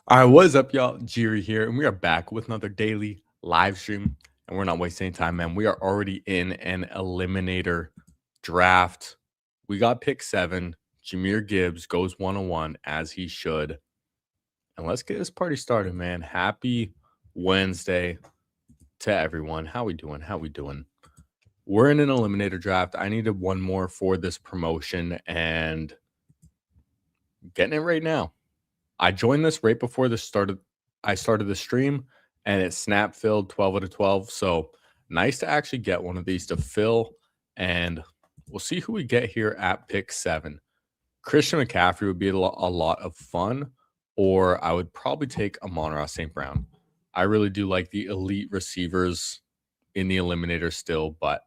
All right, what is up, y'all? Jiri here, and we are back with another daily live stream. And we're not wasting any time, man. We are already in an eliminator draft. We got pick 7. Jahmyr Gibbs goes 101 as he should. And let's get this party started, man. Happy Wednesday to everyone. How we doing? How we doing? We're in an eliminator draft. I needed one more for this promotion and getting it right now. I joined this right before I started the stream, and it snap filled 12 out of 12. So nice to actually get one of these to fill. And we'll see who we get here at pick 7. Christian McCaffrey would be a lot of fun, or I would probably take Amon-Ra St. Brown. I really do like the elite receivers in the eliminator still, but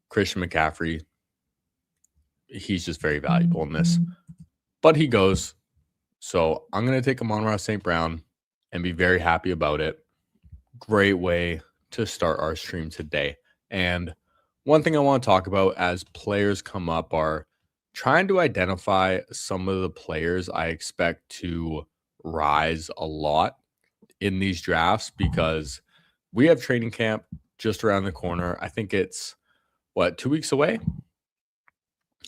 Christian McCaffrey, he's just very valuable in this. But he goes. So I'm going to take Amon-Ra St. Brown and be very happy about it. Great way to start our stream today. And one thing I want to talk about as players come up are trying to identify some of the players I expect to rise a lot in these drafts, because we have training camp just around the corner. I think it's, 2 weeks away?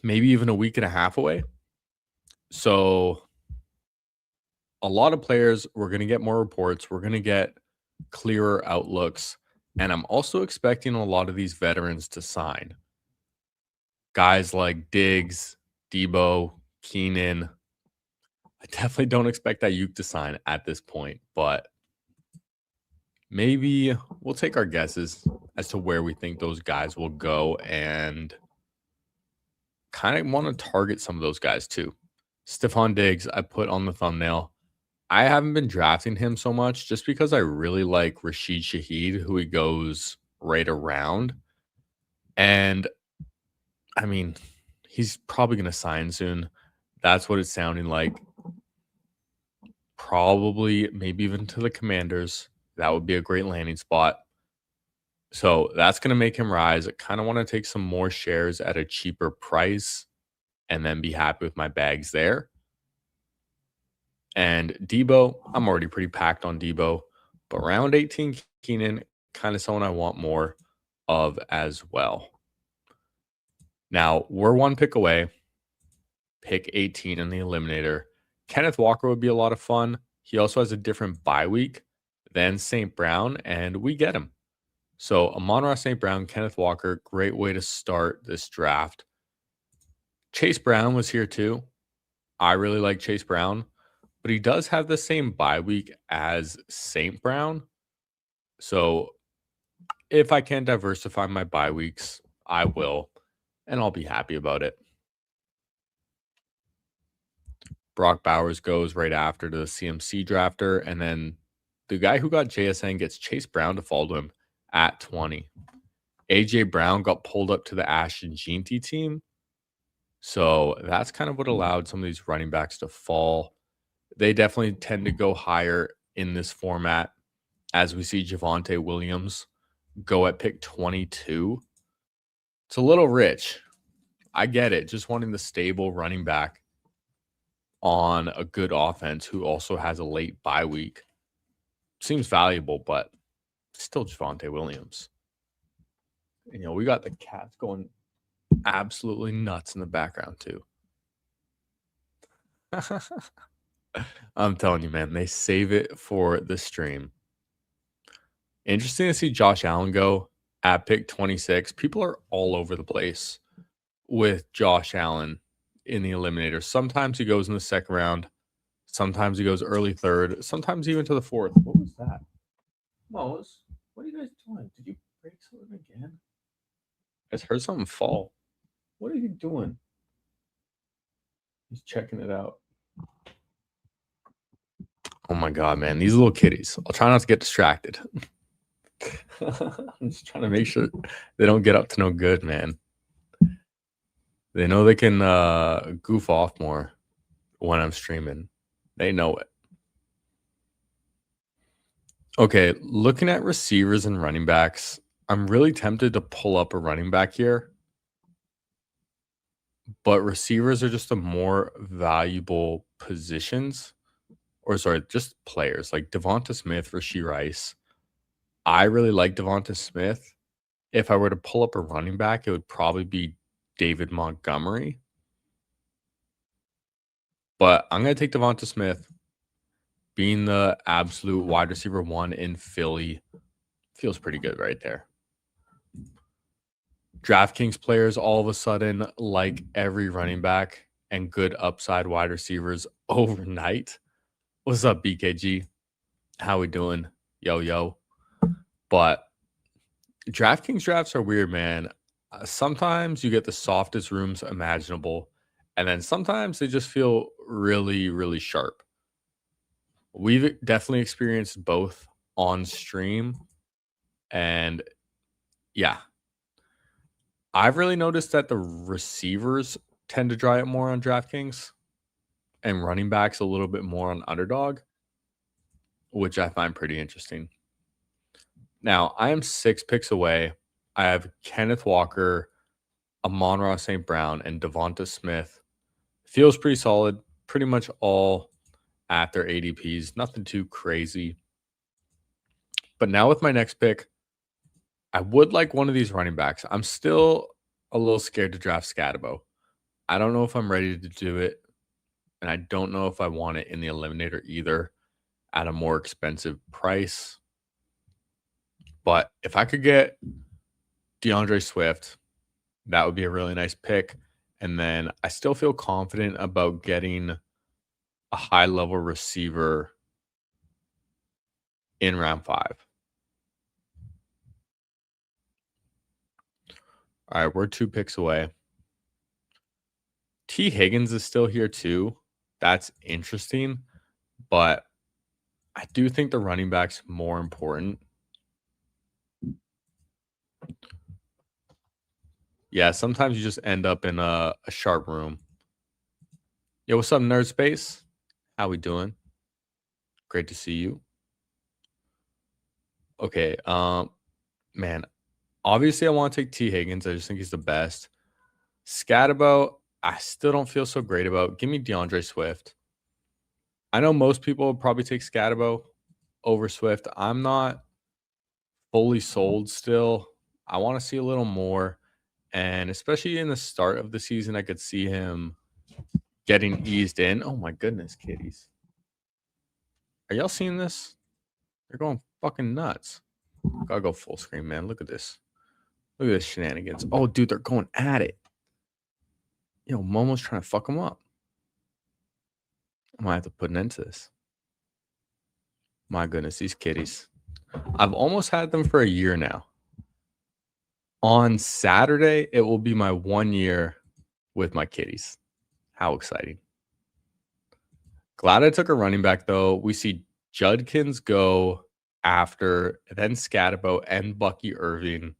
Maybe even a week and a half away. So a lot of players, we're going to get more reports. We're going to get clearer outlooks. And I'm also expecting a lot of these veterans to sign. Guys like Diggs, Debo, Keenan. I definitely don't expect Ayuk to sign at this point, but maybe we'll take our guesses as to where we think those guys will go and kind of want to target some of those guys too. Stephon Diggs, I put on the thumbnail. I haven't been drafting him so much just because I really like Rashid Shaheed, who he goes right around. And I mean, he's probably going to sign soon. That's what it's sounding like. Probably, maybe even to the Commanders. That would be a great landing spot. So that's going to make him rise. I kind of want to take some more shares at a cheaper price and then be happy with my bags there. And Debo, I'm already pretty packed on Debo, but round 18 Keenan, kind of someone I want more of as well. Now, we're one pick away. Pick 18 in the eliminator. Kenneth Walker would be a lot of fun. He also has a different bye week than St. Brown, and we get him. So Amon-Ra St. Brown, Kenneth Walker, great way to start this draft. Chase Brown was here too. I really like Chase Brown, but he does have the same bye week as St. Brown. So if I can diversify my bye weeks, I will, and I'll be happy about it. Brock Bowers goes right after to the CMC drafter, and then the guy who got JSN gets Chase Brown to fall to him at 20. AJ Brown got pulled up to the Ashton Jeanty team. So that's kind of what allowed some of these running backs to fall. They definitely tend to go higher in this format, as we see Javonte Williams go at pick 22. It's a little rich. I get it. Just wanting the stable running back on a good offense who also has a late bye week seems valuable, but still Javonte Williams. And, we got the cats going absolutely nuts in the background too. I'm telling you, man, they save it for the stream. Interesting to see Josh Allen go at pick 26. People are all over the place with Josh Allen in the eliminator. Sometimes he goes in the second round. Sometimes he goes early third. Sometimes even to the fourth. What was that? Mose, what are you guys doing? Did you break something again? I just heard something fall. What are you doing? He's checking it out. Oh my God, man. These little kitties. I'll try not to get distracted. I'm just trying to make sure they don't get up to no good, man. They know they can goof off more when I'm streaming. They know it. Okay, looking at receivers and running backs, I'm really tempted to pull up a running back here. But receivers are just the more valuable positions or sorry, just players like Devonta Smith, Rashee Rice. I really like Devonta Smith. If I were to pull up a running back, it would probably be David Montgomery. But I'm going to take Devonta Smith. Being the absolute wide receiver one in Philly feels pretty good right there. DraftKings players all of a sudden like every running back and good upside wide receivers overnight. What's up, BKG? How we doing? Yo, yo. But DraftKings drafts are weird, man. Sometimes you get the softest rooms imaginable, and then sometimes they just feel really, really sharp. We've definitely experienced both on stream, and yeah, I've really noticed that the receivers tend to dry it more on DraftKings and running backs a little bit more on Underdog, which I find pretty interesting. Now, I am 6 picks away. I have Kenneth Walker, Amon-Ra St. Brown, and Devonta Smith. Feels pretty solid. Pretty much all at their ADPs. Nothing too crazy. But now with my next pick, I would like one of these running backs. I'm still a little scared to draft Scatabo. I don't know if I'm ready to do it, and I don't know if I want it in the Eliminator either at a more expensive price. But if I could get DeAndre Swift, that would be a really nice pick. And then I still feel confident about getting a high-level receiver in round 5. All right, we're 2 picks away. T. Higgins is still here too. That's interesting, but I do think the running back's more important. Yeah, sometimes you just end up in a sharp room. Yo, what's up, Nerd Space? How we doing? Great to see you. Okay, man, obviously I want to take T. Higgins. I just think he's the best. Scatabo, I still don't feel so great about. Give me DeAndre Swift. I know most people would probably take Scatabo over Swift. I'm not fully sold still. I want to see a little more. And especially in the start of the season, I could see him getting eased in. Oh my goodness, kitties. Are y'all seeing this? They're going fucking nuts. Gotta go full screen, man. Look at this. Look at this shenanigans. Oh, dude, they're going at it. Yo, Momo's trying to fuck them up. I might have to put an end to this. My goodness, these kitties. I've almost had them for a year now. On Saturday, it will be my 1 year with my kitties. How exciting. Glad I took a running back, though. We see Judkins go after, then Scatabo and Bucky Irving.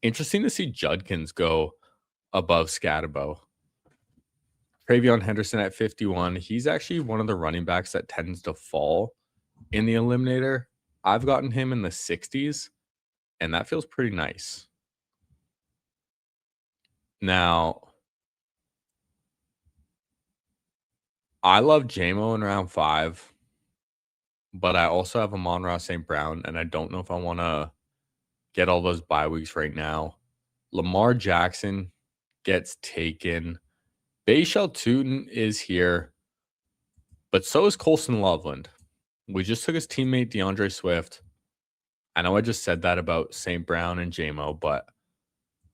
Interesting to see Judkins go above Scatabo. Travion Henderson at 51. He's actually one of the running backs that tends to fall in the Eliminator. I've gotten him in the 60s, and that feels pretty nice. Now, I love JMO in round 5, but I also have Amon-Ra St. Brown, and I don't know if I want to get all those bye weeks right now. Lamar Jackson gets taken. Bayshell Tootin is here, but so is Colson Loveland. We just took his teammate DeAndre Swift. I know I just said that about St. Brown and JMO, but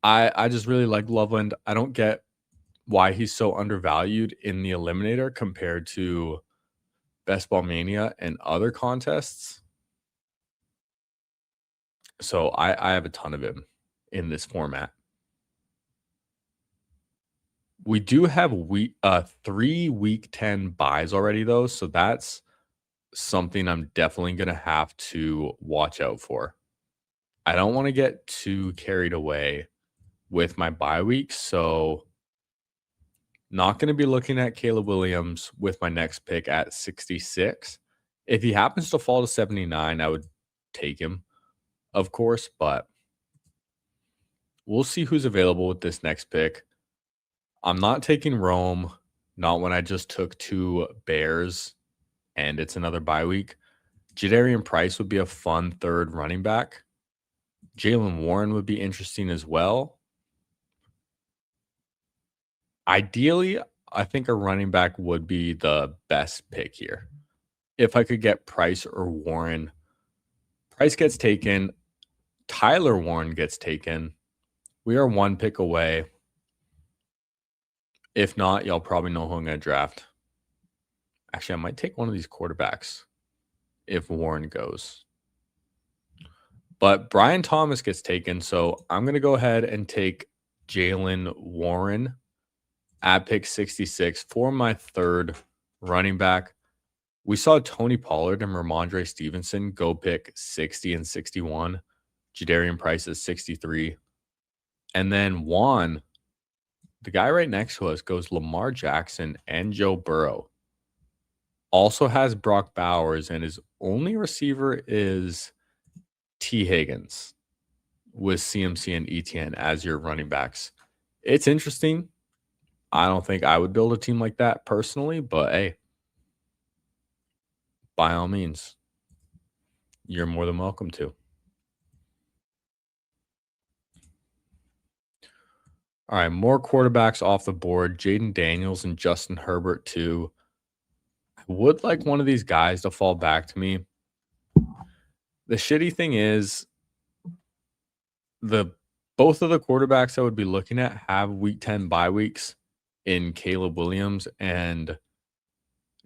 I just really like Loveland. I don't get why he's so undervalued in the Eliminator compared to Best Ball Mania and other contests. So I have a ton of him in this format. We do have 3 week 10 buys already, though. So that's something I'm definitely going to have to watch out for. I don't want to get too carried away with my bye week. So not going to be looking at Caleb Williams with my next pick at 66. If he happens to fall to 79, I would take him, of course, but we'll see who's available with this next pick. I'm not taking Rome, not when I just took 2 Bears and it's another bye week. Jadarian Price would be a fun third running back. Jalen Warren would be interesting as well. Ideally, I think a running back would be the best pick here. If I could get Price or Warren, Price gets taken, Tyler Warren gets taken. We are one pick away. If not, y'all probably know who I'm going to draft. Actually, I might take one of these quarterbacks if Warren goes. But Brian Thomas gets taken, so I'm going to go ahead and take Jalen Warren at pick 66 for my third running back. We saw Tony Pollard and Ramondre Stevenson go pick 60 and 61. Jadarian Price is 63. And then Juan, the guy right next to us, goes Lamar Jackson and Joe Burrow. Also has Brock Bowers, and his only receiver is T. Higgins with CMC and ETN as your running backs. It's interesting. I don't think I would build a team like that personally, but hey, by all means, you're more than welcome to. All right, more quarterbacks off the board. Jaden Daniels and Justin Herbert too. I would like one of these guys to fall back to me. The shitty thing is both of the quarterbacks I would be looking at have week 10 bye weeks in Caleb Williams and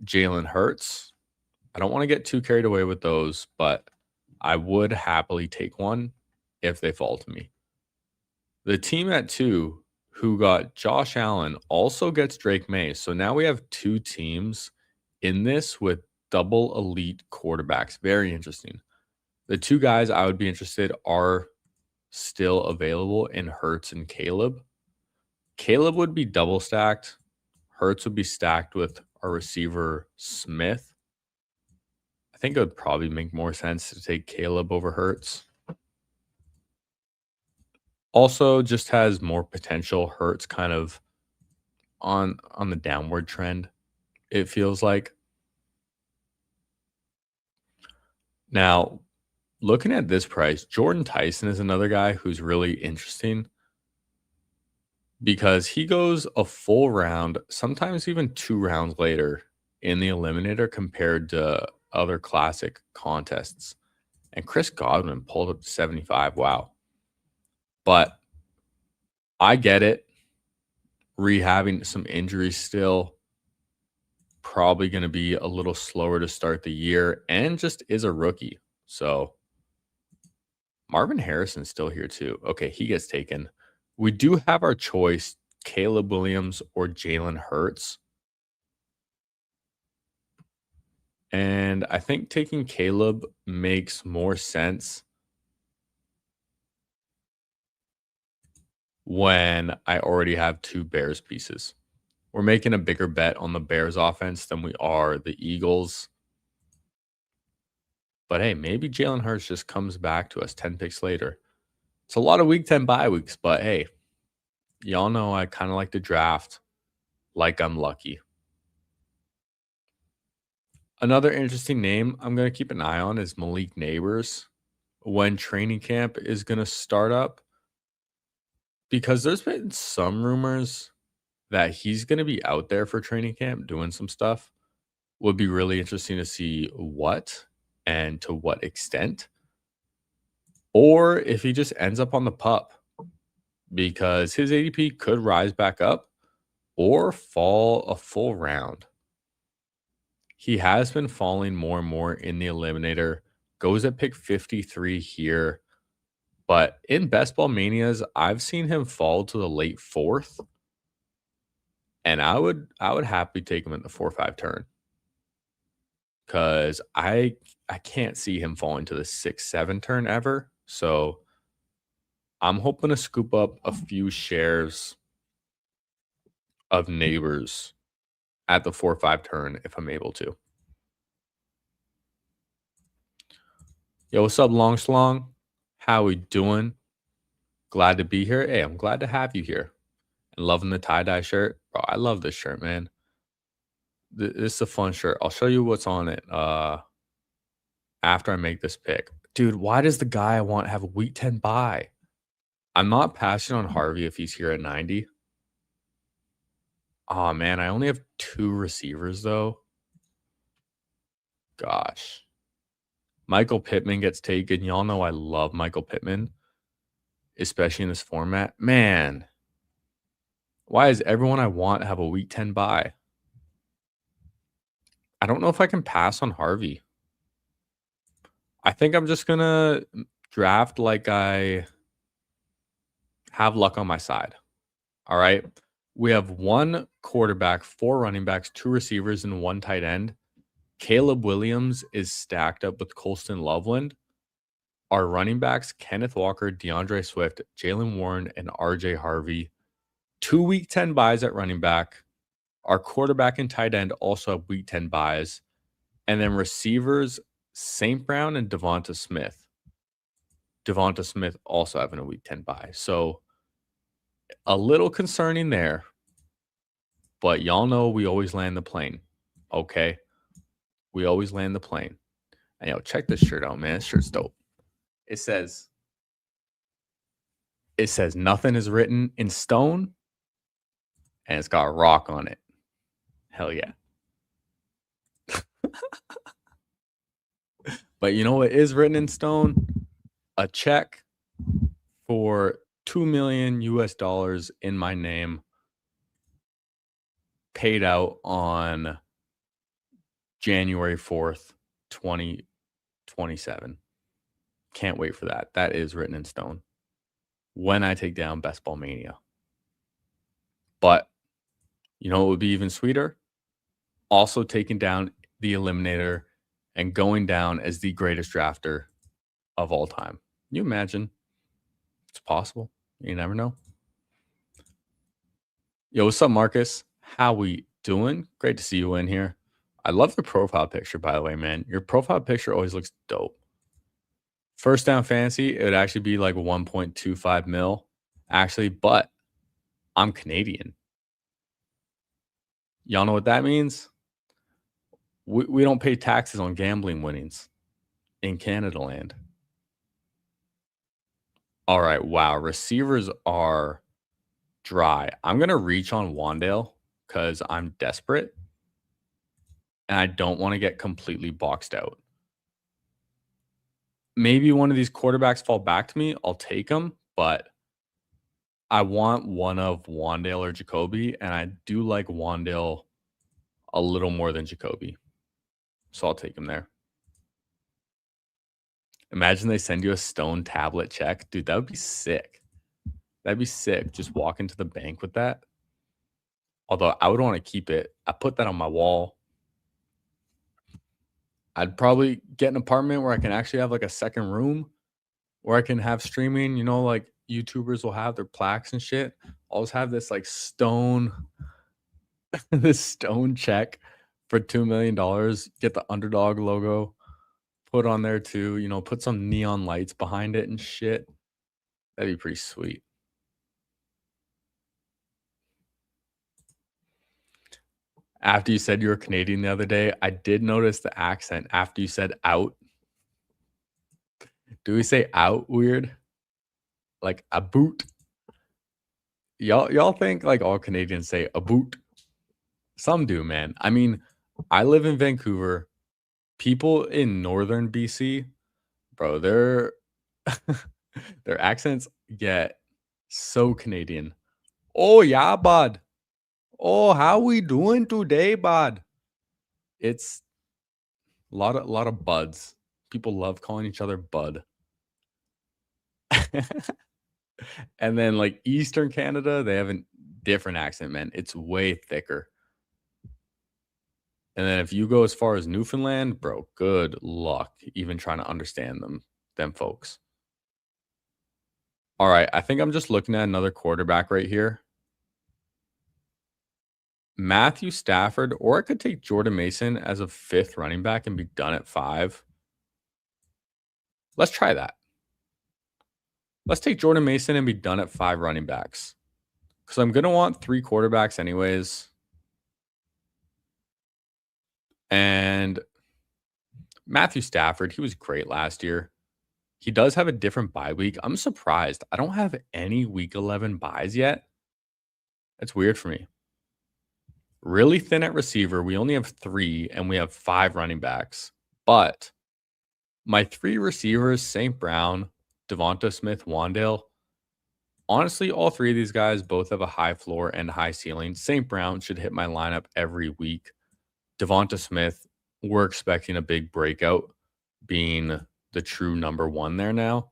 Jalen Hurts. I don't want to get too carried away with those, but I would happily take one if they fall to me. The team at 2 who got Josh Allen also gets Drake May. So now we have 2 teams in this with double elite quarterbacks. Very interesting. The 2 guys I would be interested are still available in Hurts and Caleb. Caleb would be double stacked. Hurts would be stacked with our receiver Smith. I think it would probably make more sense to take Caleb over Hurts. Also, just has more potential. Hurts kind of on the downward trend, it feels like. Now, looking at this price, Jordan Tyson is another guy who's really interesting because he goes a full round, sometimes even 2 rounds later in the eliminator compared to other classic contests. And Chris Godwin pulled up to 75. Wow. But I get it. Rehabbing some injuries still. Probably going to be a little slower to start the year and just is a rookie. So Marvin Harrison's still here too. Okay, he gets taken. We do have our choice, Caleb Williams or Jalen Hurts. And I think taking Caleb makes more sense when I already have 2 Bears pieces. We're making a bigger bet on the Bears offense than we are the Eagles. But hey, maybe Jalen Hurts just comes back to us 10 picks later. It's a lot of week 10 bye weeks, but hey, y'all know I kind of like to draft like I'm lucky. Another interesting name I'm going to keep an eye on is Malik Neighbors when training camp is going to start up, because there's been some rumors that he's going to be out there for training camp doing some stuff. Would be really interesting to see what and to what extent, or if he just ends up on the pup, because his ADP could rise back up or fall a full round. He has been falling more and more in the eliminator, goes at pick 53 here. But in Best Ball Manias, I've seen him fall to the late 4th. And I would happily take him at the 4-5 turn. Because I can't see him falling to the 6-7 turn ever. So I'm hoping to scoop up a few shares of Neighbors at the 4-5 turn if I'm able to. Yo, what's up, Long Slong? How we doing? Glad to be here. Hey, I'm glad to have you here. And loving the tie-dye shirt. Bro, I love this shirt, man. This is a fun shirt. I'll show you what's on it after I make this pick. Dude, why does the guy I want have a week 10 bye? I'm not passing on Harvey if he's here at 90. Oh man, I only have 2 receivers though. Gosh. Michael Pittman gets taken. Y'all know I love Michael Pittman, especially in this format. Man, why does everyone I want have a week 10 bye? I don't know if I can pass on Harvey. I think I'm just gonna draft like I have luck on my side. All right. We have 1 quarterback, 4 running backs, 2 receivers, and 1 tight end. Caleb Williams is stacked up with Colston Loveland. Our running backs, Kenneth Walker, DeAndre Swift, Jalen Warren, and RJ Harvey. 2 week 10 buys at running back. Our quarterback and tight end also have week 10 buys. And then receivers, St. Brown and Devonta Smith. Devonta Smith also having a week 10 buy. So a little concerning there. But y'all know we always land the plane. Okay? We always land the plane. And yo, check this shirt out, man. This shirt's dope. It says nothing is written in stone. And it's got a rock on it. Hell yeah. But you know what is written in stone? A check for $2 million US in my name, paid out on January 4th, 2027. Can't wait for that. That is written in stone when I take down Best Ball Mania. But you know what would be even sweeter? Also taking down the Eliminator and going down as the greatest drafter of all time. Can you imagine? It's possible. You never know. Yo, what's up, Marcus? How we doing? Great to see you in here. I love the profile picture, by the way, man. Your profile picture always looks dope. First down fantasy, it would actually be like 1.25 mil, actually, but I'm Canadian. Y'all know what that means? We don't pay taxes on gambling winnings in Canada land. All right, wow. Receivers are dry. I'm going to reach on Wandale because I'm desperate and I don't want to get completely boxed out. Maybe one of these quarterbacks fall back to me. I'll take them, but I want one of Wandale or Jacoby, and I do like Wandale a little more than Jacoby. So I'll take him there. Imagine they send you a stone tablet check. Dude, that would be sick. That'd be sick. Just walk into the bank with that. Although I would want to keep it. I put that on my wall. I'd probably get an apartment where I can actually have like a second room where I can have streaming, you know, like YouTubers will have their plaques and shit. I'll always have this like stone, this stone check for $2 million. Get the underdog logo put on there too, you know, put some neon lights behind it and shit. That'd be pretty sweet. After you said you were Canadian the other day, I did notice the accent after you said out. Do we say out weird? Like a boot? Y'all think like all Canadians say a boot? Some do, man. I mean, I live in Vancouver. People in northern BC, bro, their accents get so Canadian. Oh yeah, bud. Oh, how we doing today, bud? It's a lot of buds. People love calling each other bud. And then like Eastern Canada, they have a different accent, man. It's way thicker. And then if you go as far as Newfoundland, bro, good luck even trying to understand them folks. All right, I think I'm just looking at another quarterback right here. Matthew Stafford, or I could take Jordan Mason as a 5th running back and be done at 5. Let's try that. Let's take Jordan Mason and be done at 5 running backs. Because I'm going to want 3 quarterbacks anyways. And Matthew Stafford, he was great last year. He does have a different bye week. I'm surprised. I don't have any week 11 buys yet. That's weird for me. Really thin at receiver. We only have 3 and we have 5 running backs. But my 3 receivers, St. Brown, Devonta Smith, Wandale, honestly, all 3 of these guys both have a high floor and high ceiling. St. Brown should hit my lineup every week. Devonta Smith, we're expecting a big breakout, being the true number 1 there now.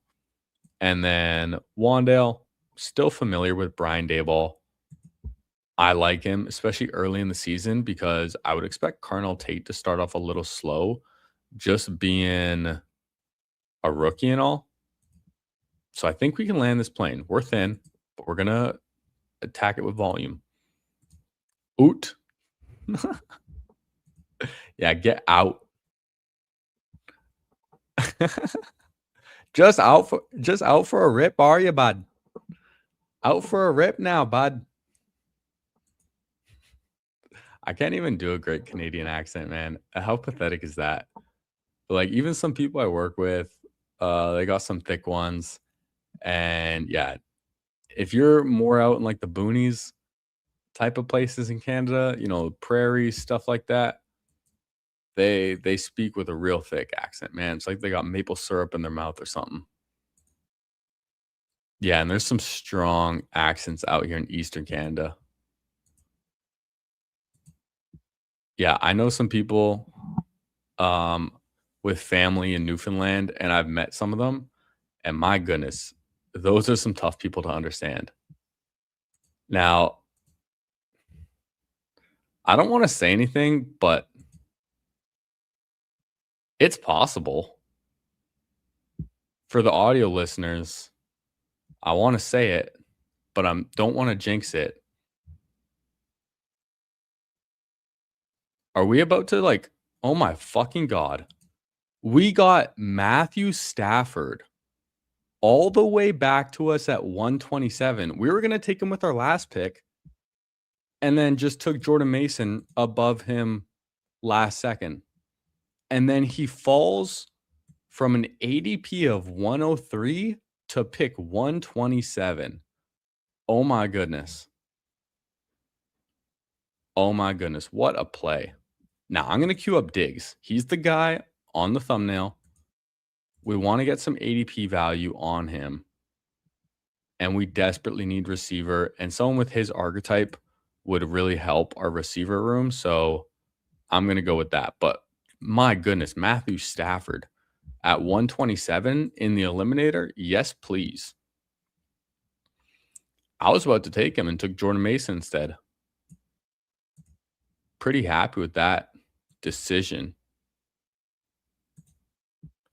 And then Wandale, still familiar with Brian Daboll. I like him, especially early in the season, because I would expect Carnell Tate to start off a little slow, just being a rookie and all. So I think we can land this plane. We're thin, but we're going to attack it with volume. Oot. Yeah, get out. Just out for a rip, are you, bud? Out for a rip now, bud. I can't even do a great Canadian accent, man. How pathetic is that? Like, even some people I work with, they got some thick ones. And yeah, if you're more out in like the boonies type of places in Canada, prairies, stuff like that, they speak with a real thick accent, man. It's like they got maple syrup in their mouth or something. Yeah, and there's some strong accents out here in Eastern Canada. Yeah, I know some people with family in Newfoundland, and I've met some of them, and my goodness, those are some tough people to understand. Now, I don't want to say anything, but it's possible. For the audio listeners, I want to say it, but I don't want to jinx it. Are we about to oh my fucking God. We got Matthew Stafford all the way back to us at 127. We were going to take him with our last pick and then just took Jordan Mason above him last second. And then he falls from an ADP of 103 to pick 127. Oh my goodness. Oh my goodness. What a play. Now I'm going to queue up Diggs. He's the guy on the thumbnail. We want to get some ADP value on him. And we desperately need receiver. And someone with his archetype would really help our receiver room. So I'm going to go with that. But my goodness, Matthew Stafford at 127 in the eliminator. Yes, please. I was about to take him and took Jordan Mason instead. Pretty happy with that decision.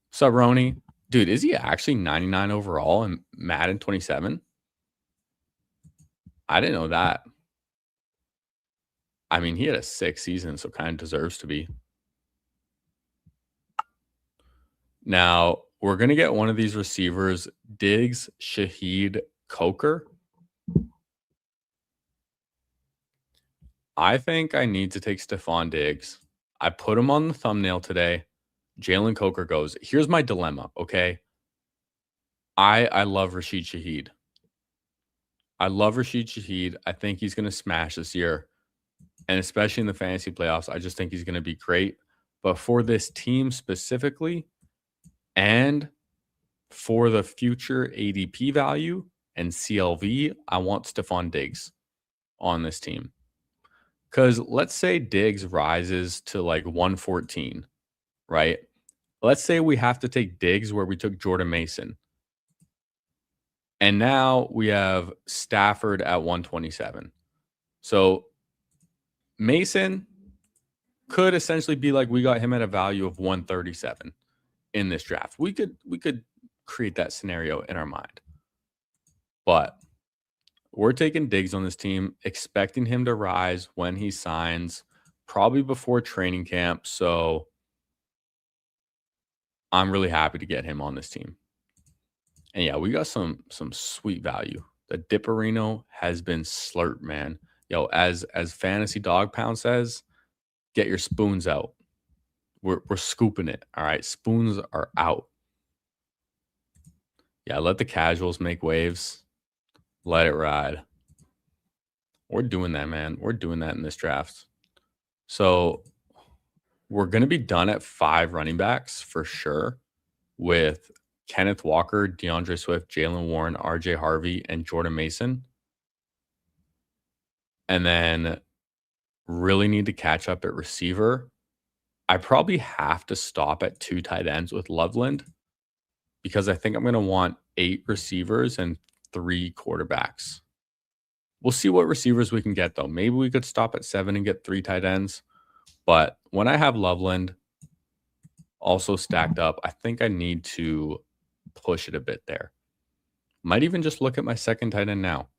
What's up, Roni? Dude, is he actually 99 overall in Madden 27? I didn't know that. I mean, he had a 6 season, so kind of deserves to be. Now, we're going to get one of these receivers, Diggs, Shaheed, Coker. I think I need to take Stephon Diggs. I put him on the thumbnail today. Jalen Coker goes. Here's my dilemma, okay? I love Rashid Shaheed. I love Rashid Shaheed. I think he's going to smash this year. And especially in the fantasy playoffs, I just think he's going to be great. But for this team specifically, and for the future ADP value and CLV, I want Stephon Diggs on this team. Because let's say Diggs rises to like 114, right? Let's say we have to take Diggs where we took Jordan Mason. And now we have Stafford at 127. So Mason could essentially be like we got him at a value of 137 in this draft. We could create that scenario in our mind. But we're taking Diggs on this team, expecting him to rise when he signs, probably before training camp. So I'm really happy to get him on this team. And yeah, we got some sweet value. The Dipperino has been slurped, man. Yo, as Fantasy Dog Pound says, get your spoons out. We're scooping it. All right. Spoons are out. Yeah, let the casuals make waves. Let it ride. We're doing that, man. We're doing that in this draft. So we're going to be done at 5 running backs for sure with Kenneth Walker, DeAndre Swift, Jalen Warren, RJ Harvey, and Jordan Mason. And then really need to catch up at receiver. I probably have to stop at 2 tight ends with Loveland because I think I'm going to want 8 receivers and 3 quarterbacks. We'll see what receivers we can get, though. Maybe we could stop at 7 and get 3 tight ends. But when I have Loveland also stacked up, I think I need to push it a bit there. Might even just look at my second tight end now.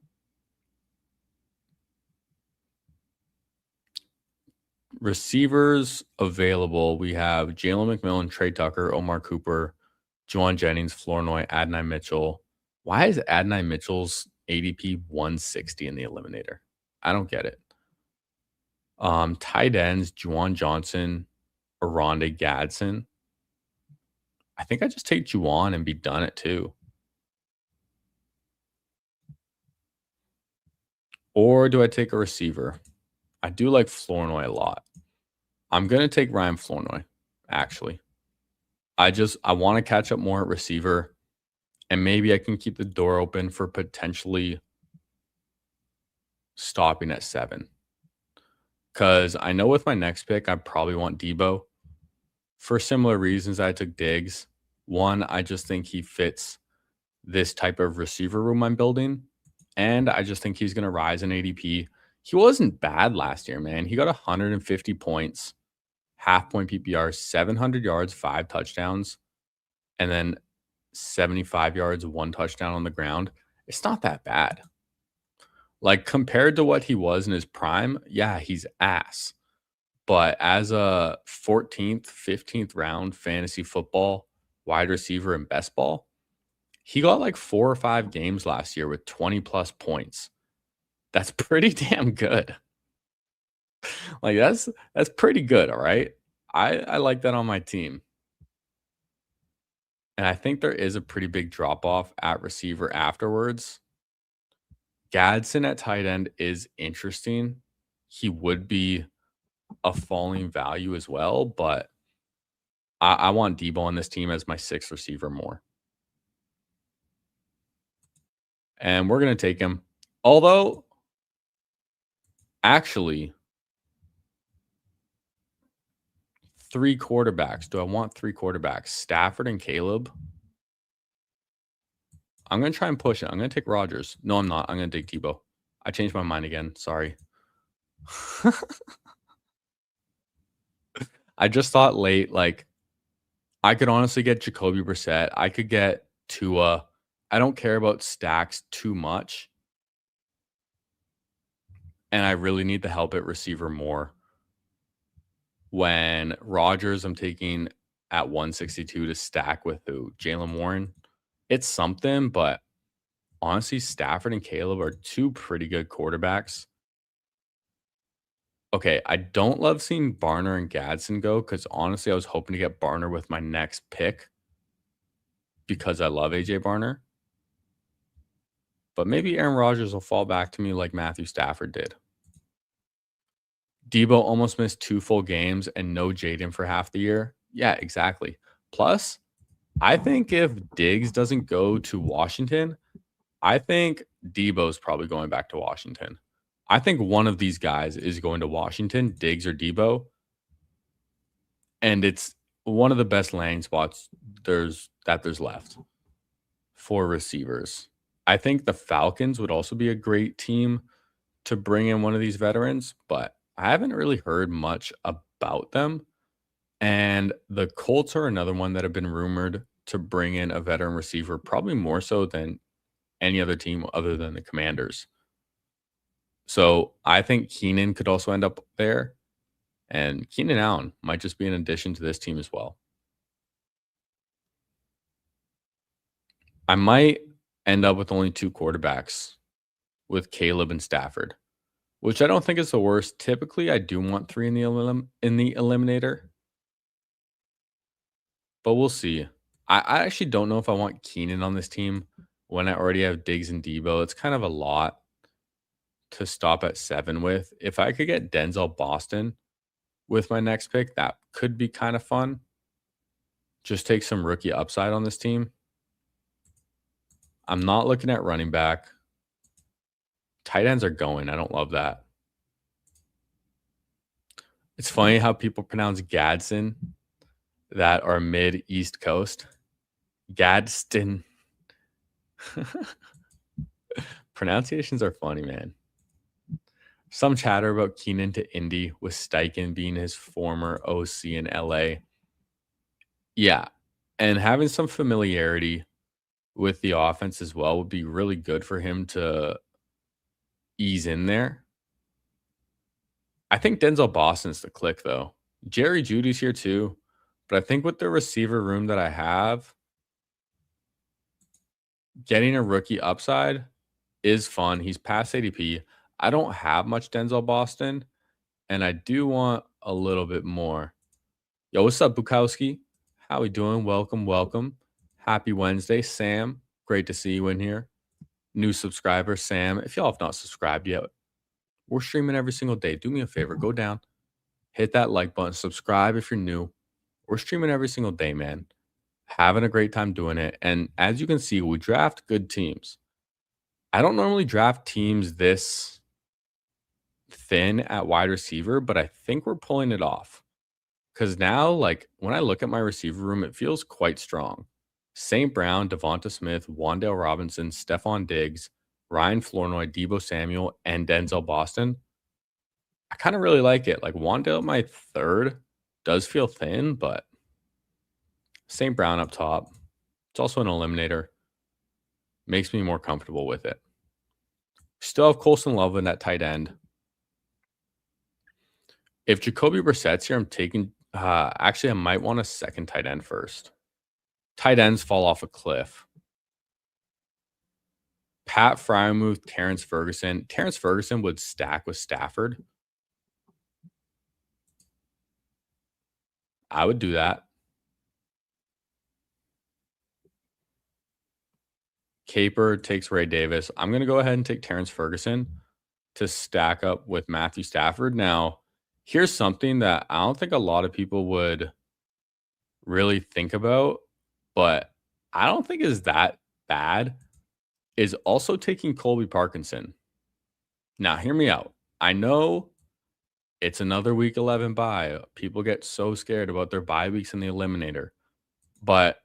Receivers available, we have Jalen McMillan, Trey Tucker, Omar Cooper, Juwan Jennings, Flournoy, Adonai Mitchell. Why is Adonai Mitchell's ADP 160 in the eliminator? I don't get it. Tight ends, Juwan Johnson, Aronde Gadsden. I think I just take Juwan and be done at 2. Or do I take a receiver? I do like Flournoy a lot. I'm going to take Ryan Flournoy, actually. I want to catch up more at receiver, and maybe I can keep the door open for potentially stopping at 7. Because I know with my next pick, I probably want Debo. For similar reasons, I took Diggs. One, I just think he fits this type of receiver room I'm building. And I just think he's going to rise in ADP. He wasn't bad last year, man. He got 150 points, half-point PPR, 700 yards, 5 touchdowns, and then 75 yards, 1 touchdown on the ground. It's not that bad. Like, compared to what he was in his prime, yeah, he's ass. But as a 14th, 15th round fantasy football wide receiver in best ball, he got like 4 or 5 games last year with 20+ points. That's pretty damn good. Like that's pretty good, all right? I like that on my team. And I think there is a pretty big drop off at receiver afterwards. Gadsden at tight end is interesting. He would be a falling value as well, but I want Debo on this team as my 6th receiver more. And we're going to take him. Although, actually, 3 quarterbacks. Do I want 3 quarterbacks? Stafford and Caleb? I'm going to try and push it. I'm going to take Rodgers. No, I'm not. I'm going to take Debo. I changed my mind again. Sorry. I just thought late, like, I could honestly get Jacoby Brissett. I could get Tua. I don't care about stacks too much. And I really need the help at receiver more. When Rodgers, I'm taking at 162 to stack with who? Jalen Warren. It's something, but honestly, Stafford and Caleb are 2 pretty good quarterbacks. Okay, I don't love seeing Barner and Gadsden go because honestly, I was hoping to get Barner with my next pick because I love AJ Barner. But maybe Aaron Rodgers will fall back to me like Matthew Stafford did. Debo almost missed 2 full games and no Jaden for half the year. Yeah, exactly. Plus, I think if Diggs doesn't go to Washington, I think Debo's probably going back to Washington. I think one of these guys is going to Washington, Diggs or Debo. And it's one of the best landing spots there's left for receivers. I think the Falcons would also be a great team to bring in one of these veterans, but I haven't really heard much about them. And the Colts are another one that have been rumored to bring in a veteran receiver, probably more so than any other team other than the Commanders. So I think Keenan could also end up there. And Keenan Allen might just be an addition to this team as well. I might end up with only 2 quarterbacks with Caleb and Stafford, which I don't think is the worst. Typically, I do want 3 in the eliminator. but we'll see. I actually don't know if I want Keenan on this team when I already have Diggs and Debo. It's kind of a lot to stop at 7 with. If I could get Denzel Boston with my next pick, that could be kind of fun. Just take some rookie upside on this team. I'm not looking at running back. Tight ends are going. I don't love that. It's funny how people pronounce Gadsden that are mid East Coast. Gadsden. Pronunciations are funny, man. Some chatter about Keenan to Indy with Steichen being his former OC in LA. Yeah. And having some familiarity with the offense as well would be really good for him to ease in there. I think Denzel Boston's the click, though. Jerry Judy's here too. But I think with the receiver room that I have, getting a rookie upside is fun. He's past ADP. I don't have much Denzel Boston, and I do want a little bit more. Yo, what's up, Bukowski? How we doing? Welcome, welcome. Happy Wednesday, Sam. Great to see you in here. New subscriber, Sam. If y'all have not subscribed yet, we're streaming every single day. Do me a favor, go down, hit that like button, subscribe if you're new. We're streaming every single day, man. Having a great time doing it. And as you can see, we draft good teams. I don't normally draft teams this thin at wide receiver, but I think we're pulling it off. Because now, like, when I look at my receiver room, it feels quite strong. St. Brown, Devonta Smith, Wan'Dale Robinson, Stephon Diggs, Ryan Flournoy, Debo Samuel, and Denzel Boston. I kind of really like it. Like, Wan'Dale, my third, does feel thin, but St. Brown up top. It's also an eliminator. Makes me more comfortable with it. Still have Colson Loveland at tight end. If Jacoby Brissett's here, I'm taking actually, I might want a second tight end first. Tight ends fall off a cliff. Pat Freiermuth, Terrence Ferguson. Terrence Ferguson would stack with Stafford. I would do that. Caper takes Ray Davis. I'm going to go ahead and take Terrence Ferguson to stack up with Matthew Stafford. Now, here's something that I don't think a lot of people would really think about, but I don't think is that bad, is also taking Colby Parkinson. Now, hear me out. I know it's another week 11 bye. People get so scared about their bye weeks in the eliminator. But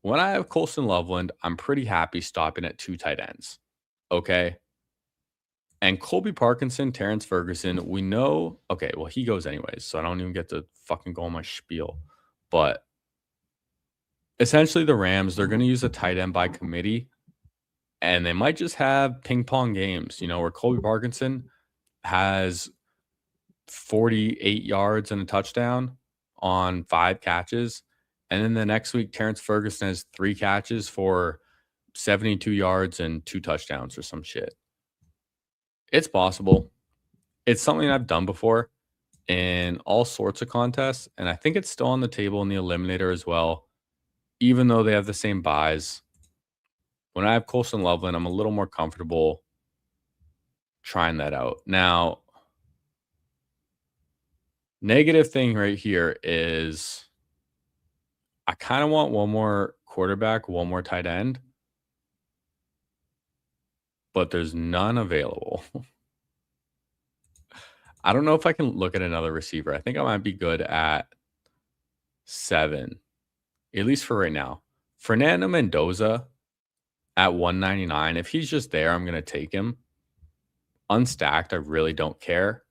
when I have Colson Loveland, I'm pretty happy stopping at 2 tight ends. Okay. And Colby Parkinson, Terrence Ferguson, we know. Okay, well, he goes anyways, so I don't even get to fucking go on my spiel. But essentially, the Rams, they're going to use a tight end by committee, and they might just have ping pong games, where Colby Parkinson has 48 yards and a touchdown on 5 catches. And then the next week, Terrence Ferguson has 3 catches for 72 yards and 2 touchdowns or some shit. It's possible. It's something I've done before in all sorts of contests, and I think it's still on the table in the eliminator as well, even though they have the same buys. When I have Colson Loveland, I'm a little more comfortable trying that out. Now, negative thing right here is I kind of want one more quarterback, one more tight end, but there's none available. I don't know if I can look at another receiver. I think I might be good at 7, at least for right now. Fernando Mendoza at 199. If he's just there, I'm going to take him. Unstacked, I really don't care.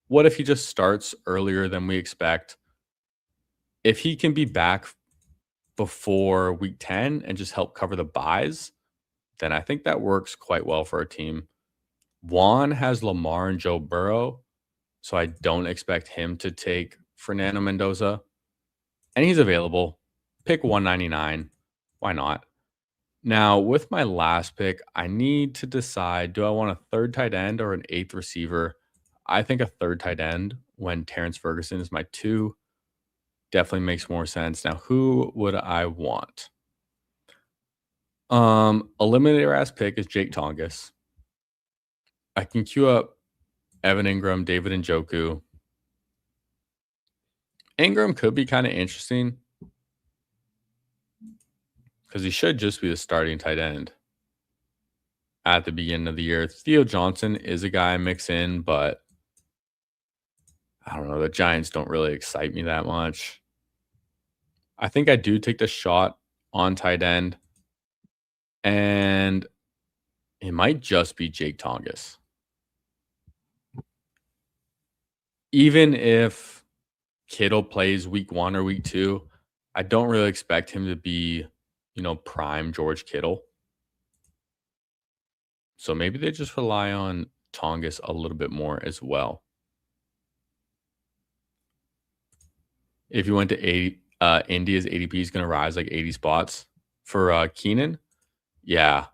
What if he just starts earlier than we expect? If he can be back before week 10 and just help cover the buys, then I think that works quite well for our team. Juan has Lamar and Joe Burrow, so I don't expect him to take Fernando Mendoza. And he's available. Pick 199. Why not? Now, with my last pick, I need to decide, do I want a 3rd tight end or an 8th receiver? I think a 3rd tight end when Terrence Ferguson is my 2. Definitely makes more sense. Now, who would I want? Eliminator ass pick is Jake Tongas. I can queue up Evan Ingram, David Njoku. Ingram could be kind of interesting because he should just be the starting tight end at the beginning of the year. Theo Johnson is a guy I mix in, but I don't know. The Giants don't really excite me that much. I think I do take the shot on tight end, and it might just be Jake Tongas. Even if Kittle plays week 1 or week 2, I don't really expect him to be, prime George Kittle. So maybe they just rely on Tongas a little bit more as well. If you went to 80, India's ADP is going to rise like 80 spots for Keenan. Yeah.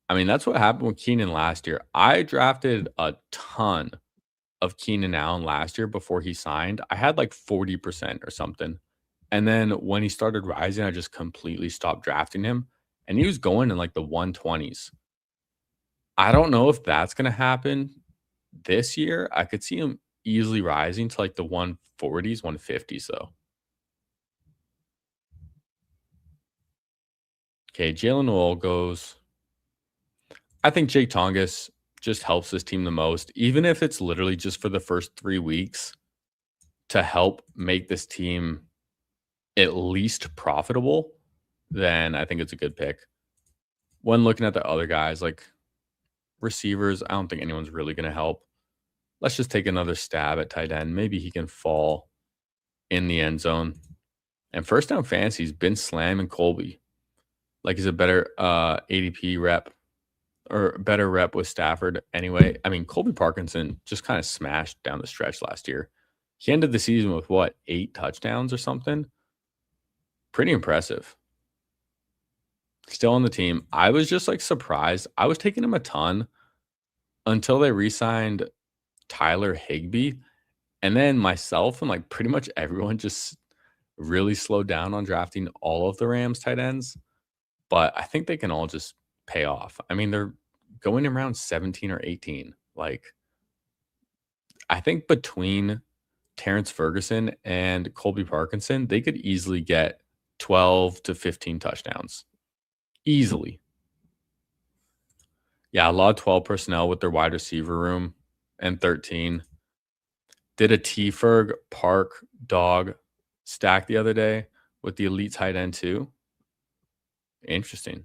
I mean, that's what happened with Keenan last year. I drafted a ton of Keenan Allen last year before he signed. I had like 40% or something. And then when he started rising, I just completely stopped drafting him. And he was going in like the 120s. I don't know if that's going to happen this year. I could see him easily rising to like the 140s, 150s, though. Okay, Jalen Noel goes. I think Jake Tongas just helps this team the most, even if it's literally just for the first 3 weeks to help make this team at least profitable, then I think it's a good pick. When looking at the other guys, like receivers, I don't think anyone's really going to help. Let's just take another stab at tight end. Maybe he can fall in the end zone. And first down fantasy's been slamming Colby. Like he's a better ADP rep or better rep with Stafford anyway. I mean, Colby Parkinson just kind of smashed down the stretch last year. He ended the season with 8 touchdowns or something? Pretty impressive. Still on the team. I was just like surprised. I was taking him a ton until they re-signed Tyler Higbee. And then myself and like pretty much everyone just really slowed down on drafting all of the Rams tight ends. But I think they can all just pay off. I mean, they're going around 17 or 18. Like, I think between Terrence Ferguson and Colby Parkinson, they could easily get 12 to 15 touchdowns. Easily. Yeah, a lot of 12 personnel with their wide receiver room and 13. Did a T-Ferg Park dog stack the other day with the elite tight end too. Interesting.